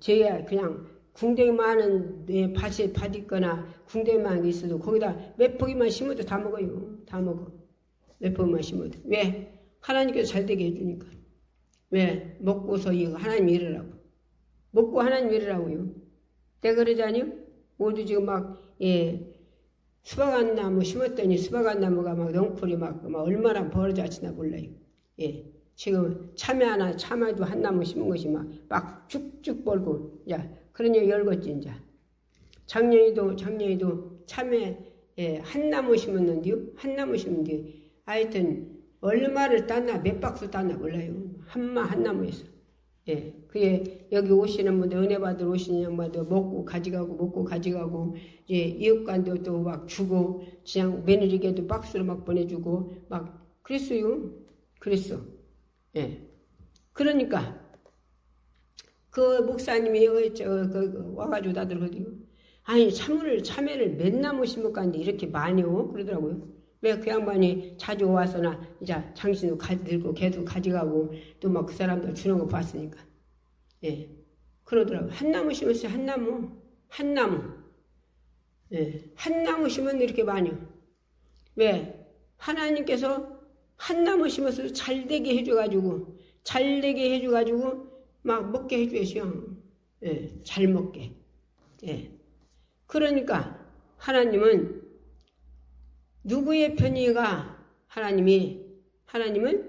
제야 그냥 궁뎅이 많은 밭 있거나 궁뎅이 많은 게 있어도 거기다 몇 포기만 심어도 다 먹어요. 다 먹어. 몇 포기만 심어도. 왜? 하나님께서 잘 되게 해주니까. 왜? 먹고서 이거 하나님 일으라고. 먹고 하나님 일으라고요. 내가 그러자니요? 모두 지금 막 수박 한 나무 심었더니 수박 한 나무가 막 넝풀이 막 얼마나 벌어졌나 몰라요. 예. 지금 참외도 한 나무 심은 것이 막 쭉쭉 벌고, 야, 그러니 열겠지, 이제. 작년에도 참외, 한 나무 심었는데요. 한 나무 심었는데, 하여튼, 얼마를 땄나, 몇 박스 땄나 몰라요. 한 나무에서. 예. 그게 여기 오시는 분들, 은혜 받으러 오시는 양반도 먹고 가져가고, 이웃간도 또 막 주고, 그냥 며느리에게도 박스로 막 보내주고, 막, 그랬어요. 그랬어. 예. 그러니까, 그 목사님이 와가지고 다들 그러더요. 아니, 참외를 몇 나무 심을까는데 이렇게 많이요? 그러더라고요. 왜 그 양반이 자주 와서나, 이제 당신도 들고 계속 가져가고, 또 막 그 사람들 주는 거 봤으니까. 예. 그러더라고요. 한 나무 심었어요, 한 나무. 예. 한 나무 심었는데 이렇게 많이요. 왜? 하나님께서 한 나무 심어서 잘되게 해줘가지고 막 먹게 해주셔. 예, 잘 먹게. 예. 그러니까 하나님은 누구의 편이가 하나님은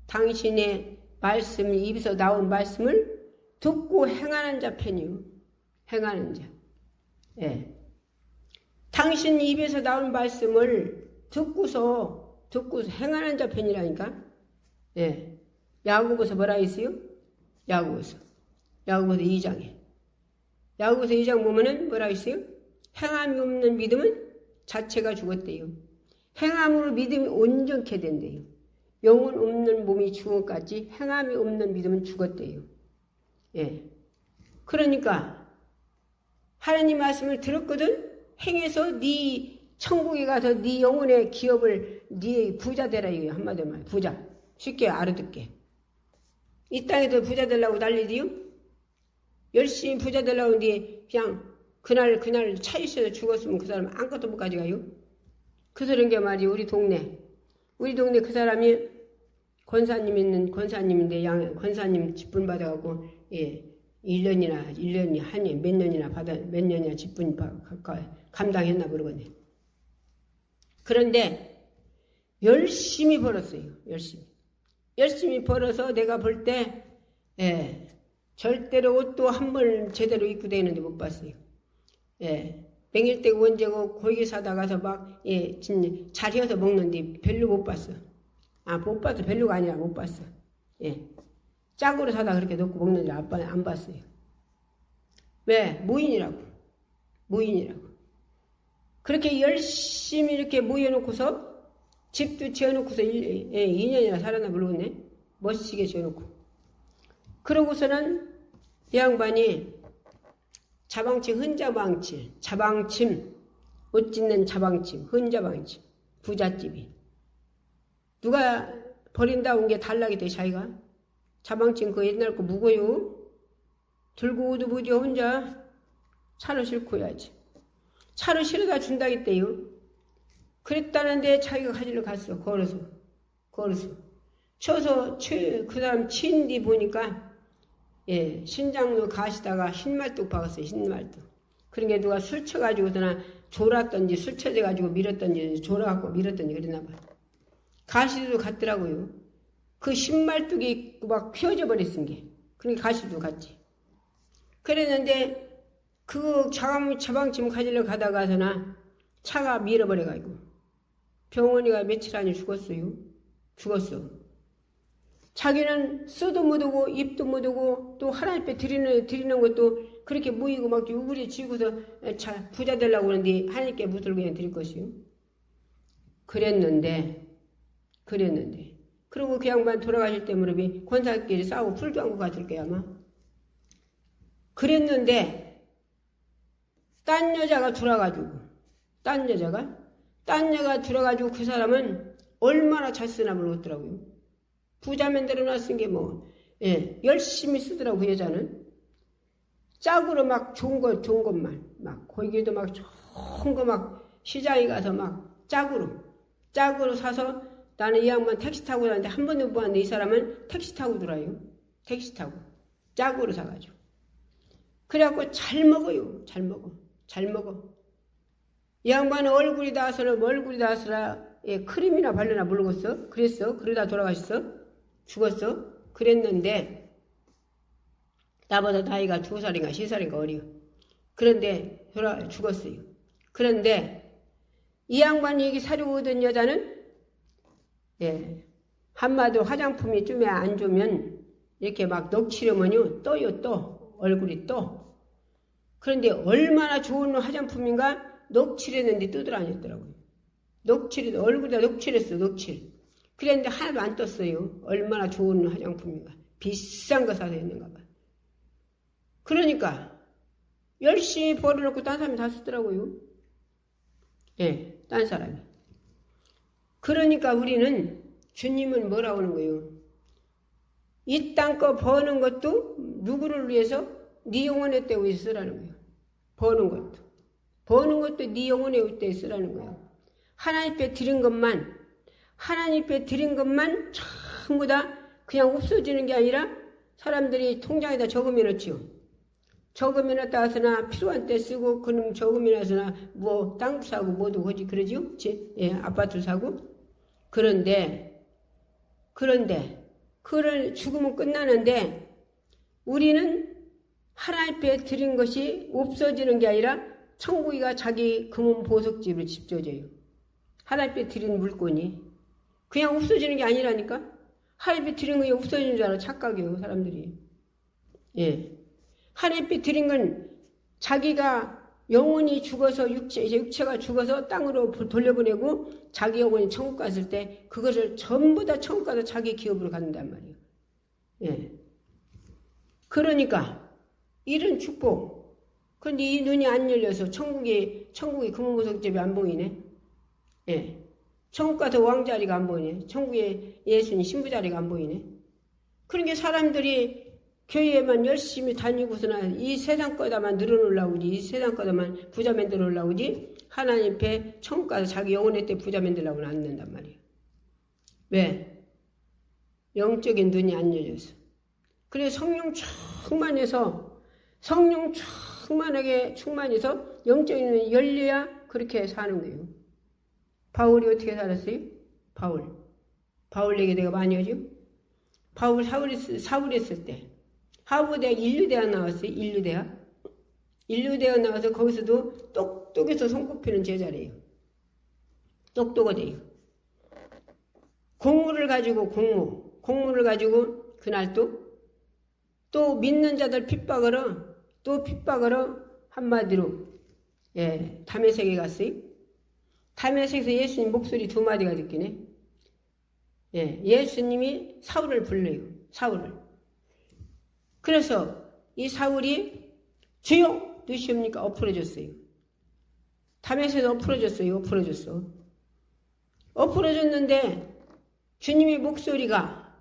당신의 말씀, 입에서 나온 말씀을 듣고 행하는 자 편이요. 행하는 자. 예. 당신 입에서 나온 말씀을 듣고서 행하는 자 편이라니까. 예. 야고보서 뭐라 했어요? 야고보서 2장에. 야고보서 2장 보면은 뭐라 했어요? 행함이 없는 믿음은 자체가 죽었대요. 행함으로 믿음이 온전케 된대요. 영혼 없는 몸이 죽은 것 같이 행함이 없는 믿음은 죽었대요. 예. 그러니까 하나님 말씀을 들었거든. 행해서 네 천국에 가서 네 영혼의 기업을 네 부자 되라 이거예요. 한마디로 말해. 부자. 쉽게 알아듣게. 이 땅에서 부자 되려고 난리디요? 열심히 부자 되려고 하는데 그냥 그날 차 있어서 죽었으면 그 사람 아무것도 못 가져가요. 그런 게 말이에요. 우리 동네 그 사람이 권사님인데 권사님 직분 받아갖고 1년이 한해 몇 년이나 직분 감당했나 모르겠네. 그런데 열심히 벌었어요. 열심히 벌어서 내가 볼 때 절대로 옷도 한 벌 제대로 입고 다니는데 못 봤어요. 맹일대고 원재고 고기 사다 가서 막 자리여서 먹는데 별로 못 봤어. 못 봤어. 별로가 아니라 못 봤어. 짝으로 사다 그렇게 넣고 먹는데 안 봤어요. 왜? 무인이라고. 그렇게 열심히 이렇게 모여놓고서 집도 지어놓고서 2년이나 살았나 모르겠네. 멋지게 지어놓고. 그러고서는 이 양반이 자방침, 옷 짓는 자방침, 흔자방침, 부잣집이. 누가 버린다 온 게 달라게 돼, 자기가. 자방침 그 옛날 거 무거요. 들고 오도 무지 혼자 차로 싣고 해야지. 차로 실어다 준다겠대요. 그랬다는데 자기가 가지러 갔어. 걸어서. 쳐서 그 사람 친 뒤 보니까 신장로 가시다가 흰말뚝 박았어요. 흰말뚝. 그러니까 누가 술 쳐가지고서나 졸았던지 술 쳐져가지고 밀었던지 졸아갖고 밀었던지 그랬나 봐요. 가시도 갔더라고요. 그 흰말뚝이 막 휘어져 버렸은 게. 그러니까 가시도 갔지. 그랬는데 그 자방침 가지러 가다가서나 차가 밀어버려가지고 병원이가 며칠 안에 죽었어. 자기는 쓰도 못하고 입도 못하고 또 하나님 앞에 드리는 것도 그렇게 모이고 막 우울히 지고서 부자 되려고 하는데 하나님께 무엇을 그냥 드릴 것이요. 그랬는데 그리고 그 양반 돌아가실 때 무릎이 권사끼리 싸우고 풀도 안고 갔을 거야 아마. 그랬는데 딴 여자가 들어가지고 딴 여자가 들어가지고 그 사람은 얼마나 잘 쓰나 모르겠더라고요. 부자 만들어놨 쓴 게 열심히 쓰더라고. 그 여자는 짝으로 막 좋은 것만 막 거기도 막 좋은 거 막 시장에 가서 막 짝으로 사서 나는 이 양반 택시 타고 다니는데 한 번도 못 봤는데 이 사람은 택시 타고 들어와요. 택시 타고 짝으로 사가지고 그래갖고 잘 먹어요. 잘 먹어. 이 양반은 얼굴이 닿아서라 크림이나 바르나 모르겠어. 그랬어. 그러다 돌아가셨어. 죽었어. 그랬는데 나보다 나이가 2살인가 3살인가 어려. 그런데 죽었어요. 그런데 이 양반이 여기 사려오던 여자는 한마디로 화장품이 좀 안 좋으면 이렇게 막 녹치려면요 떠요. 또 얼굴이 또. 그런데 얼마나 좋은 화장품인가 녹칠했는데 뜨더라니더라고요. 얼굴에다 녹칠했어. 그랬는데 하나도 안 떴어요. 얼마나 좋은 화장품인가. 비싼 거 사서 했는가 봐. 그러니까 열심히 벌어놓고 딴 사람이 다 쓰더라고요. 딴 사람이. 그러니까 우리는 주님은 뭐라고 하는 거예요? 이 땅 거 버는 것도 누구를 위해서? 네 영혼의 때에 쓰라는 거예요. 버는 것도 네 영혼의 때에 쓰라는 거예요. 하나님 앞에 드린 것만 전부 다 그냥 없어지는 게 아니라 사람들이 통장에다 적으면놓지요. 적으면놨다서나 필요한 때 쓰고 그럼 적으면놨으나 뭐 땅 사고 뭐도 하지 그러지요. 아파트 사고. 그런데 그를 죽으면 끝나는데 우리는 하나님 앞에 드린 것이 없어지는 게 아니라 천국이가 자기 금은 보석집을 집져줘요. 하나님 앞에 드린 물건이 그냥 없어지는 게 아니라니까. 하나님 앞에 드린 것이 없어지는 줄 알아. 착각이에요 사람들이. 하나님 앞에 드린 건 자기가 영혼이 죽어서 육체가 죽어서 땅으로 돌려보내고 자기 영혼이 천국 갔을 때 그것을 전부 다 천국 가서 자기 기업으로 갖는단 말이에요. 그러니까 이런 축복. 그런데 이 눈이 안 열려서 천국이 금은보석집이 안 보이네. 천국 가서 왕자리가 안 보이네. 천국에 예수님 신부자리가 안 보이네. 그러니까 사람들이 교회에만 열심히 다니고서나 이 세상 거다만 늘어놓으려고 그러지. 이 세상 거다만 부자 만들어놓으려고 그러지. 하나님 앞에 천국 가서 자기 영혼의 때 부자 만들려고는 안 된단 말이에요. 왜? 영적인 눈이 안 열려서. 그래서 성령 충만해서 영적인 눈이 열려야 그렇게 사는 거예요. 바울이 어떻게 살았어요? 바울 얘기 내가 많이 하죠? 바울 사울했을 때 하버대학 인류대학 나왔어요. 인류대학 나와서 거기서도 똑똑해서 손꼽히는 제자래요. 똑똑하대요. 공무를 가지고 그날 또 믿는 자들 핍박으로 한마디로 다메섹에 갔어요. 다메섹에서 예수님 목소리 2마디가 듣기네. 예수님이 사울을 불러요. 사울을. 그래서 이 사울이 주여 누시옵니까? 엎어졌어요. 다메섹에서 엎어졌는데 주님의 목소리가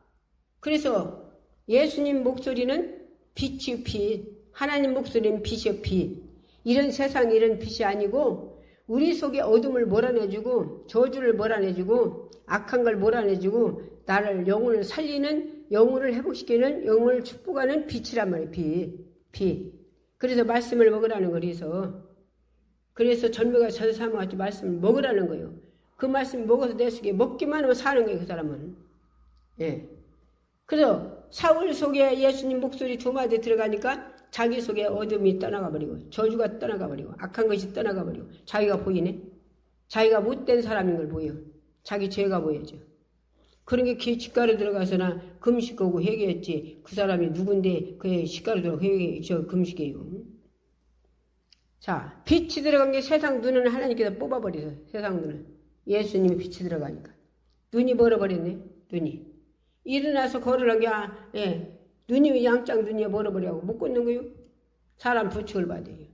그래서 예수님 목소리는 빛이요 빛. 하나님 목소리는 빛이요 빛. 이런 세상 이런 빛이 아니고 우리 속에 어둠을 몰아내주고 저주를 몰아내주고 악한 걸 몰아내주고 나를 영혼을 살리는 영혼을 회복시키는 영혼을 축복하는 빛이란 말이에요. 빛. 그래서 말씀을 먹으라는 거예요. 그래서 전부가 전사모같이 말씀을 먹으라는 거예요. 그 말씀 먹어서 내 속에 먹기만 하면 사는 거예요. 그 사람은. 그래서 사울 속에 예수님 목소리 2마디 들어가니까 자기 속에 어둠이 떠나가 버리고 저주가 떠나가 버리고 악한 것이 떠나가 버리고 자기가 보이네. 자기가 못된 사람인 걸 보여. 자기 죄가 보여져. 그런 게 집가로 들어가서나 금식하고 회개했지. 그 사람이 누군데 그의 집가로 들어가 금식이에요. 자, 빛이 들어간 게 세상 눈은 하나님께서 뽑아버리세요. 세상 눈은. 예수님이 빛이 들어가니까. 눈이 멀어버렸네. 눈이. 일어나서 걸으란 게 눈이 양짝 눈이 멀어버려고 못 걷는 거요. 사람 부축을 받아요.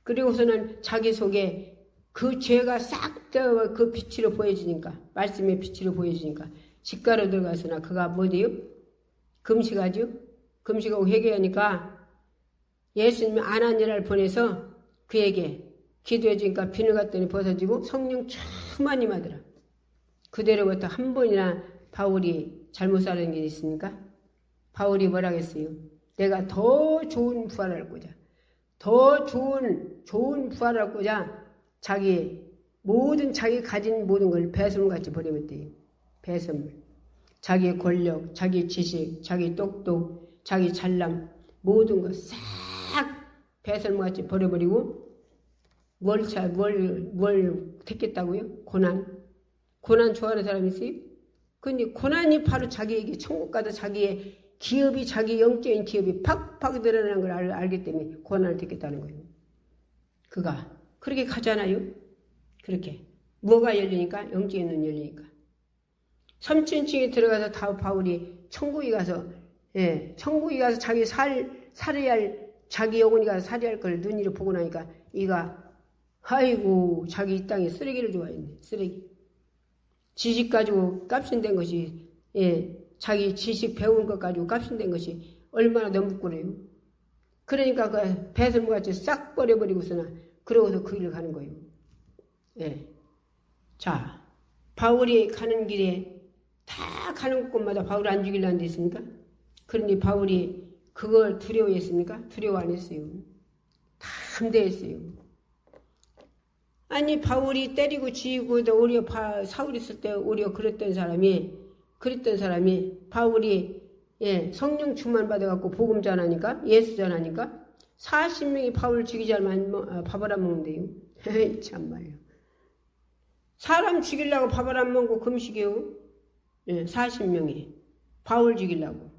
그리고서는 자기 속에 그 죄가 싹 그 빛으로 보여지니까, 말씀의 빛으로 보여지니까, 집가로 들어가서나 그가 뭐돼요? 금식하죠? 금식하고 회개하니까 예수님이 아나니아를 보내서 그에게 기도해 주니까 비늘 갔더니 벗어지고 성령 충만히 받으라. 그대로부터 한 번이나 바울이 잘못 살은 게 있습니까? 바울이 뭐라고 했어요? 내가 더 좋은 부활을 하고자, 더 좋은 부활을 하고자 자기 가진 모든 걸 배설물같이 버려버렸대요. 배설물. 자기의 권력, 자기 지식, 자기 똑똑, 자기 잘남, 모든 거 싹 배설물같이 버려버리고 뭘 택했다고요? 고난 좋아하는 사람이 있어요? 근데 고난이 바로 자기에게 천국 가서 자기의 기업이, 자기 영적인 기업이 팍팍 드러나는 걸 알기 때문에 고난을 택했다는 거예요. 그가 그렇게 가잖아요. 그렇게. 뭐가 열리니까? 영적인 눈이 열리니까. 3층에 들어가서 다 바울이 천국에 가서 자기 살해야 할, 자기 영혼이 가서 살해야 할 걸 눈으로 보고 나니까 이가 아이고 자기 이 땅에 쓰레기를 좋아했네. 쓰레기. 지식 가지고 값신된 것이 자기 지식 배운 것 가지고 값신된 것이 얼마나 너무 부끄러워요. 그러니까 그 배설물같이 싹 버려버리고서나 그러고서 그 길을 가는 거예요. 자, 바울이 가는 길에 다 가는 곳마다 바울 안 죽이려는 데 있습니까? 그런데 바울이 그걸 두려워했습니까? 두려워 안 했어요. 다 함대했어요. 아니 바울이 때리고 지고 오히려 사울 있을 때 오히려 그랬던 사람이 바울이 성령 충만 받아갖고 복음 전하니까 예수 전하니까 40명이 바울 죽이지 않으면 밥을 안 먹는데요. 참말요. 사람 죽이려고 밥을 안 먹고 금식이요. 40명이 바울 죽이려고.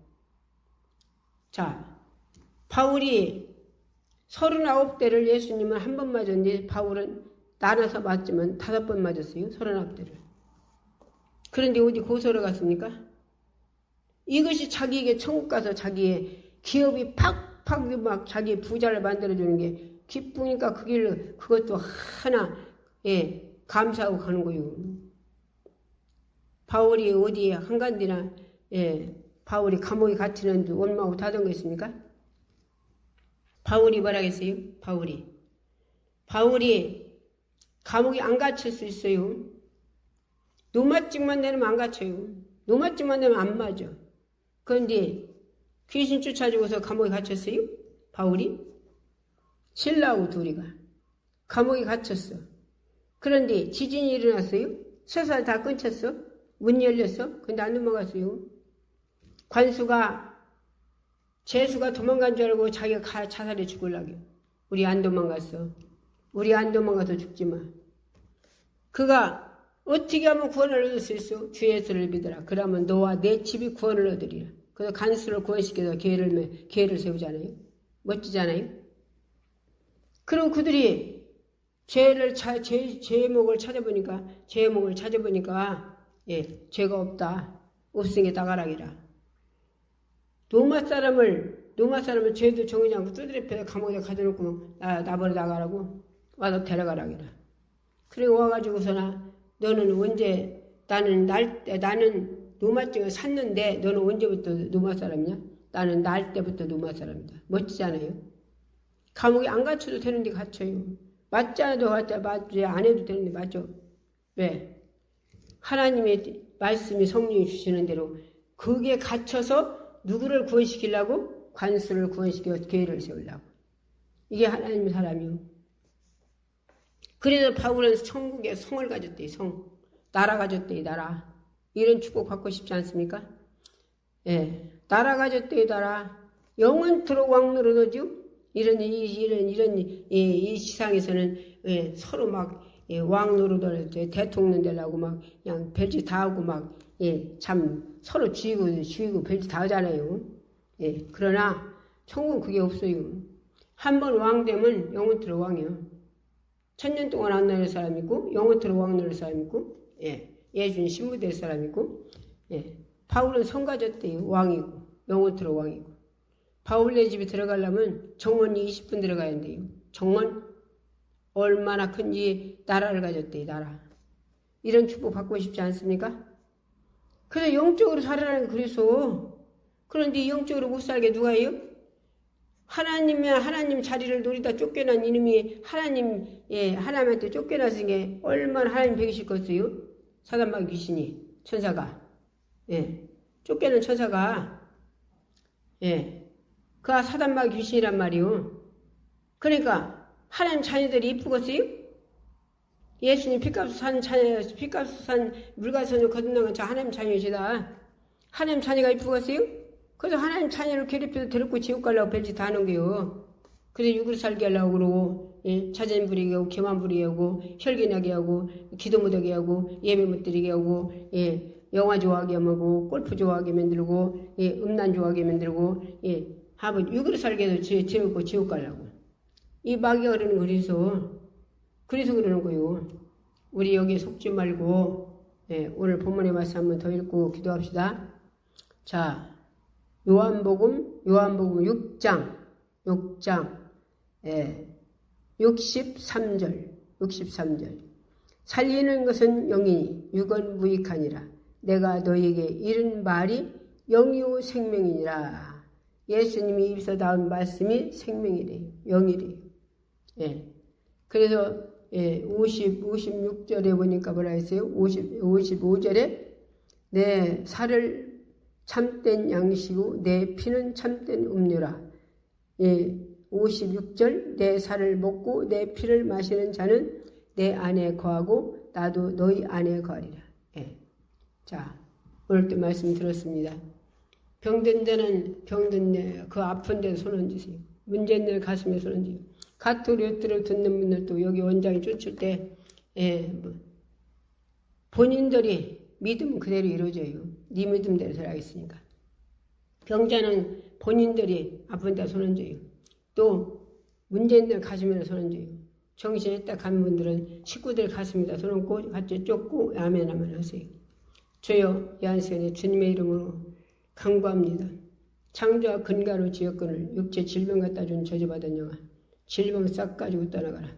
자, 바울이 39대를 예수님은 한 번 맞았는데 바울은 나눠서 맞지만 5번 맞았어요. 39대를. 그런데 어디 고소를 갔습니까? 이것이 자기에게 천국 가서 자기의 기업이 팍팍 막 자기 부자를 만들어주는 게 기쁘니까 그 길을 그것도 하나 감사하고 가는 거예요. 바울이 어디에 한간디나 바울이 감옥에 갇히는 원망하고 다던 거 있습니까? 바울이 뭐라 했어요? 바울이 감옥에 안 갇힐 수 있어요. 노마증만 내면 안 갇혀요. 노마증만 내면 안 맞아. 그런데 귀신 쫓아주고서 감옥에 갇혔어요? 바울이? 신라하고 둘이가 감옥에 갇혔어. 그런데 지진이 일어났어요? 쇠살 다 끊쳤어? 문 열렸어? 근데 안 넘어갔어요. 재수가 도망간 줄 알고 자기가 자살해 죽으려고. 우리 안 도망갔어. 우리 안 도망가서 죽지 마. 그가 어떻게 하면 구원을 얻을 수 있어? 주 예수를 믿어라. 그러면 너와 내 집이 구원을 얻으리라. 그래서 간수를 구원시켜서 계를 세우잖아요. 멋지잖아요. 그리고 그들이 제목을 찾아보니까 죄가 없다. 없으니 나가라기라. 로마 사람을 죄도 정하지 않고 두드려 감옥에 가둬놓고 나버려 나가라고 와서 데려가라기라. 그리고 와가지고서나 너는 언제 나는 로마증을 샀는데 너는 언제부터 로마 사람이냐? 나는 날 때부터 로마 사람이다. 멋지잖아요. 감옥에 안 갇혀도 되는데 갇혀요. 맞지 않아도 맞지 안 해도 되는데 맞죠? 왜? 하나님의 말씀이 성령이 주시는 대로 그게 갇혀서 누구를 구원시키려고? 관수를 구원시켜 계를 세우려고. 이게 하나님의 사람이요. 그래서 바울은 천국에 성을 가졌대. 나라 가졌대. 나라. 이런 축복 받고 싶지 않습니까? 나라 가졌대. 나라. 영원토록 왕노릇하죠. 이 시상에서는 서로 막 왕노릇을 대통령 되려고 막 그냥 별짓 다 하고 막 예, 참 서로 쥐고 별짓 다 하잖아요. 예, 그러나 천국은 그게 없어요. 한 번 왕 되면 영원토록 왕이요. 1000년 동안 안 나올 사람 있고 영원토록 왕 나올 사람 있고 예, 예수님 신부 될 사람 있고 예, 바울은 성가졌대요. 왕이고 영원토록 왕이고 바울네 집에 들어가려면 정원이 20분 들어가야 한대요. 정원 얼마나 큰지 나라를 가졌대요. 나라. 이런 축복 받고 싶지 않습니까? 그래서 영적으로 살아라는 게 그래서 그런데 영적으로 못 살게 누가 해요? 하나님 자리를 노리다 쫓겨난 이놈이 하나님한테 쫓겨나신 게 얼마나 하나님 배기실 것이요? 사단마귀 귀신이 천사가 쫓겨난 천사가 그 사단마귀 귀신이란 말이요. 그러니까 하나님 자녀들이 이쁘겠어요? 예수님 피값으로 산 물가선을 거듭나간 저 하나님 자녀시다. 하나님 자녀가 이쁘겠어요? 그래서 하나님 자녀를 괴롭혀서 데리고 지옥 가려고 별짓 다 하는 거요. 그래서 육으로 살게 하려고 그러고 자전 부리게 하고 기만 부리게 하고 혈기나게 하고 기도 못하게 하고 예배 못 드리게 하고 영화 좋아하게 하고 골프 좋아하게 만들고 음란 좋아하게 만들고 하고 육으로 살게 해서 지옥고 지옥 가려고. 이 마귀가 그러는 거 그래서 그러는 거요. 우리 여기 속지 말고 오늘 본문의 말씀 한번 더 읽고 기도합시다. 자, 요한복음 6장 63절 살리는 것은 영이니 육은 무익하니라. 내가 너에게 이른 말이 영이요 생명이니라. 예수님이 입에서 나온 말씀이 생명이래요. 영이래요. 그래서 56절에 보니까 뭐라 했어요? 55절에 내 살을 참된 양식이고 내 피는 참된 음료라. 56절 내 살을 먹고 내 피를 마시는 자는 내 안에 거하고 나도 너희 안에 거하리라. 자, 오늘 또 말씀 들었습니다. 병든 데는 병든 그 아픈 데는 손 얹으세요. 문제 있는 가슴에 손 얹으세요. 가톨릭들을 듣는 분들도 여기 원장이 쫓을 때 본인들이 믿음 그대로 이루어져요. 네 믿음대로 살아있으니까. 병자는 본인들이 아픈 데 손 얹어요. 또 문제 있는 가슴에 손 얹어요. 정신이 딱 간 분들은 식구들 가슴에다 손 얹고 같이 쫓고 아멘 하세요. 주여 이 한시간에 주님의 이름으로 강구합니다. 창조와 근가로 지었거늘 육체 질병 갖다 준 저주받은 영아 질병 싹 가지고 떠나가라.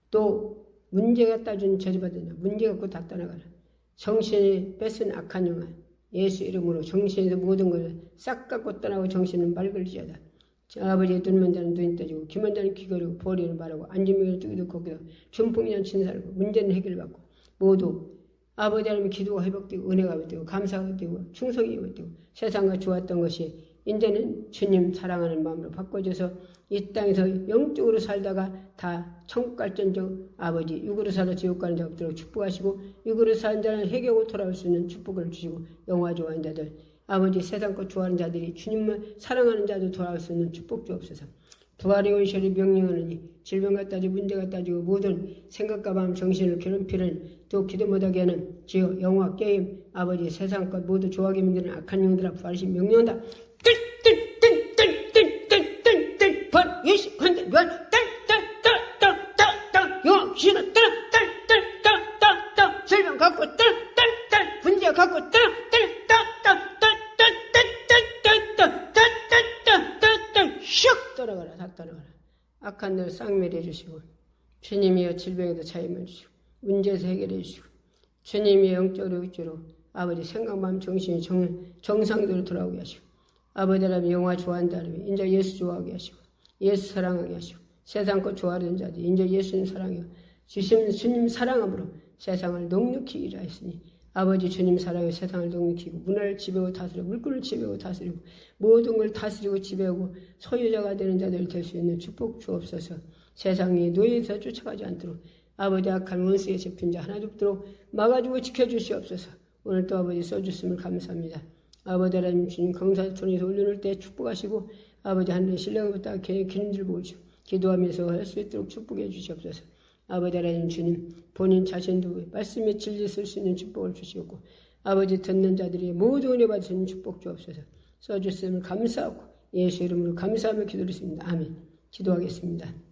또 문제 갖다 준 저주받은 영아 문제 갖고 다 떠나가라. 정신이 뺏은 악한 영아 예수 이름으로 정신에서 모든 것을 싹 갖고 떠나고 정신은 맑을지어다. 아버지의 눈먼 자는 눈이 떠지고 귀먼 자는 귀 거리고 보리는 말하고 안진명을 뜨기도 걷기도 준풍이는 친살고 문제는 해결받고 모두 아버지 하나님의 기도가 회복되고 은혜가 회복되고 감사가 되고 충성이 회복되고 세상과 좋았던 것이 이제는 주님 사랑하는 마음으로 바꿔줘서 이 땅에서 영적으로 살다가 다 천국 갈전적 아버지 육으로 살아 지옥 가는 자 없도록 축복하시고 육으로 사는 자는 해결하고 돌아올 수 있는 축복을 주시고 영화 좋아하는 자들 아버지 세상 것 좋아하는 자들이 주님을 사랑하는 자도 돌아올 수 있는 축복 주옵소서. 부활의 온실이 명령하느니 질병 갖다 주고 문제 갖다 주고 모든 생각과 마음 정신을 괴롭히는 또 기도 못하게 하는 지어 영화 게임 아버지 세상 것 모두 좋아하게 만드는 악한 영들아 부활신 명령한다. 부활 예수 한대 부활 영화 귀신아 질병 갖고 문제 갖고 슉 떠나가라. 다 떠나가라. 악한 늘 쌍멸해 주시고 주님이여 질병에도 자유만 주시고 문제에서 해결해 주시고 주님이 영적으로 육적으로 아버지 생각 마음 정신이 정상대로 돌아오게 하시고 아버지 하나님 영화 좋아하는 사람이 인자 예수 좋아하게 하시고 예수 사랑하게 하시고 세상 것 좋아하는 자들 인자 예수님 사랑하고 주님 사랑함으로 세상을 넉넉히 일하였으니 아버지 주님 사랑에 세상을 넉넉히고 문화를 지배하고 다스리고 물건을 지배하고 다스리고 모든 걸 다스리고 지배하고 소유자가 되는 자들 될 수 있는 축복 주옵소서. 세상이 노예에서 쫓아가지 않도록 아버지 악한 원수에 잡힌 자 하나도 없도록 막아주고 지켜주시옵소서. 오늘 또 아버지 써주심을 감사합니다. 아버지 하나님 주님 강사촌에서 올려놓을 때 축복하시고 아버지 하늘의 신령부터 기름들 부으시고 기도하면서 할 수 있도록 축복해 주시옵소서. 아버지 하나님 주님 본인 자신도 말씀에 진리 쓸 수 있는 축복을 주시옵고 아버지 듣는 자들이 모두 은혜 받으시는 축복 주옵소서. 써주심을 감사하고 예수 이름으로 감사하며 기도드렸습니다. 아멘. 기도하겠습니다.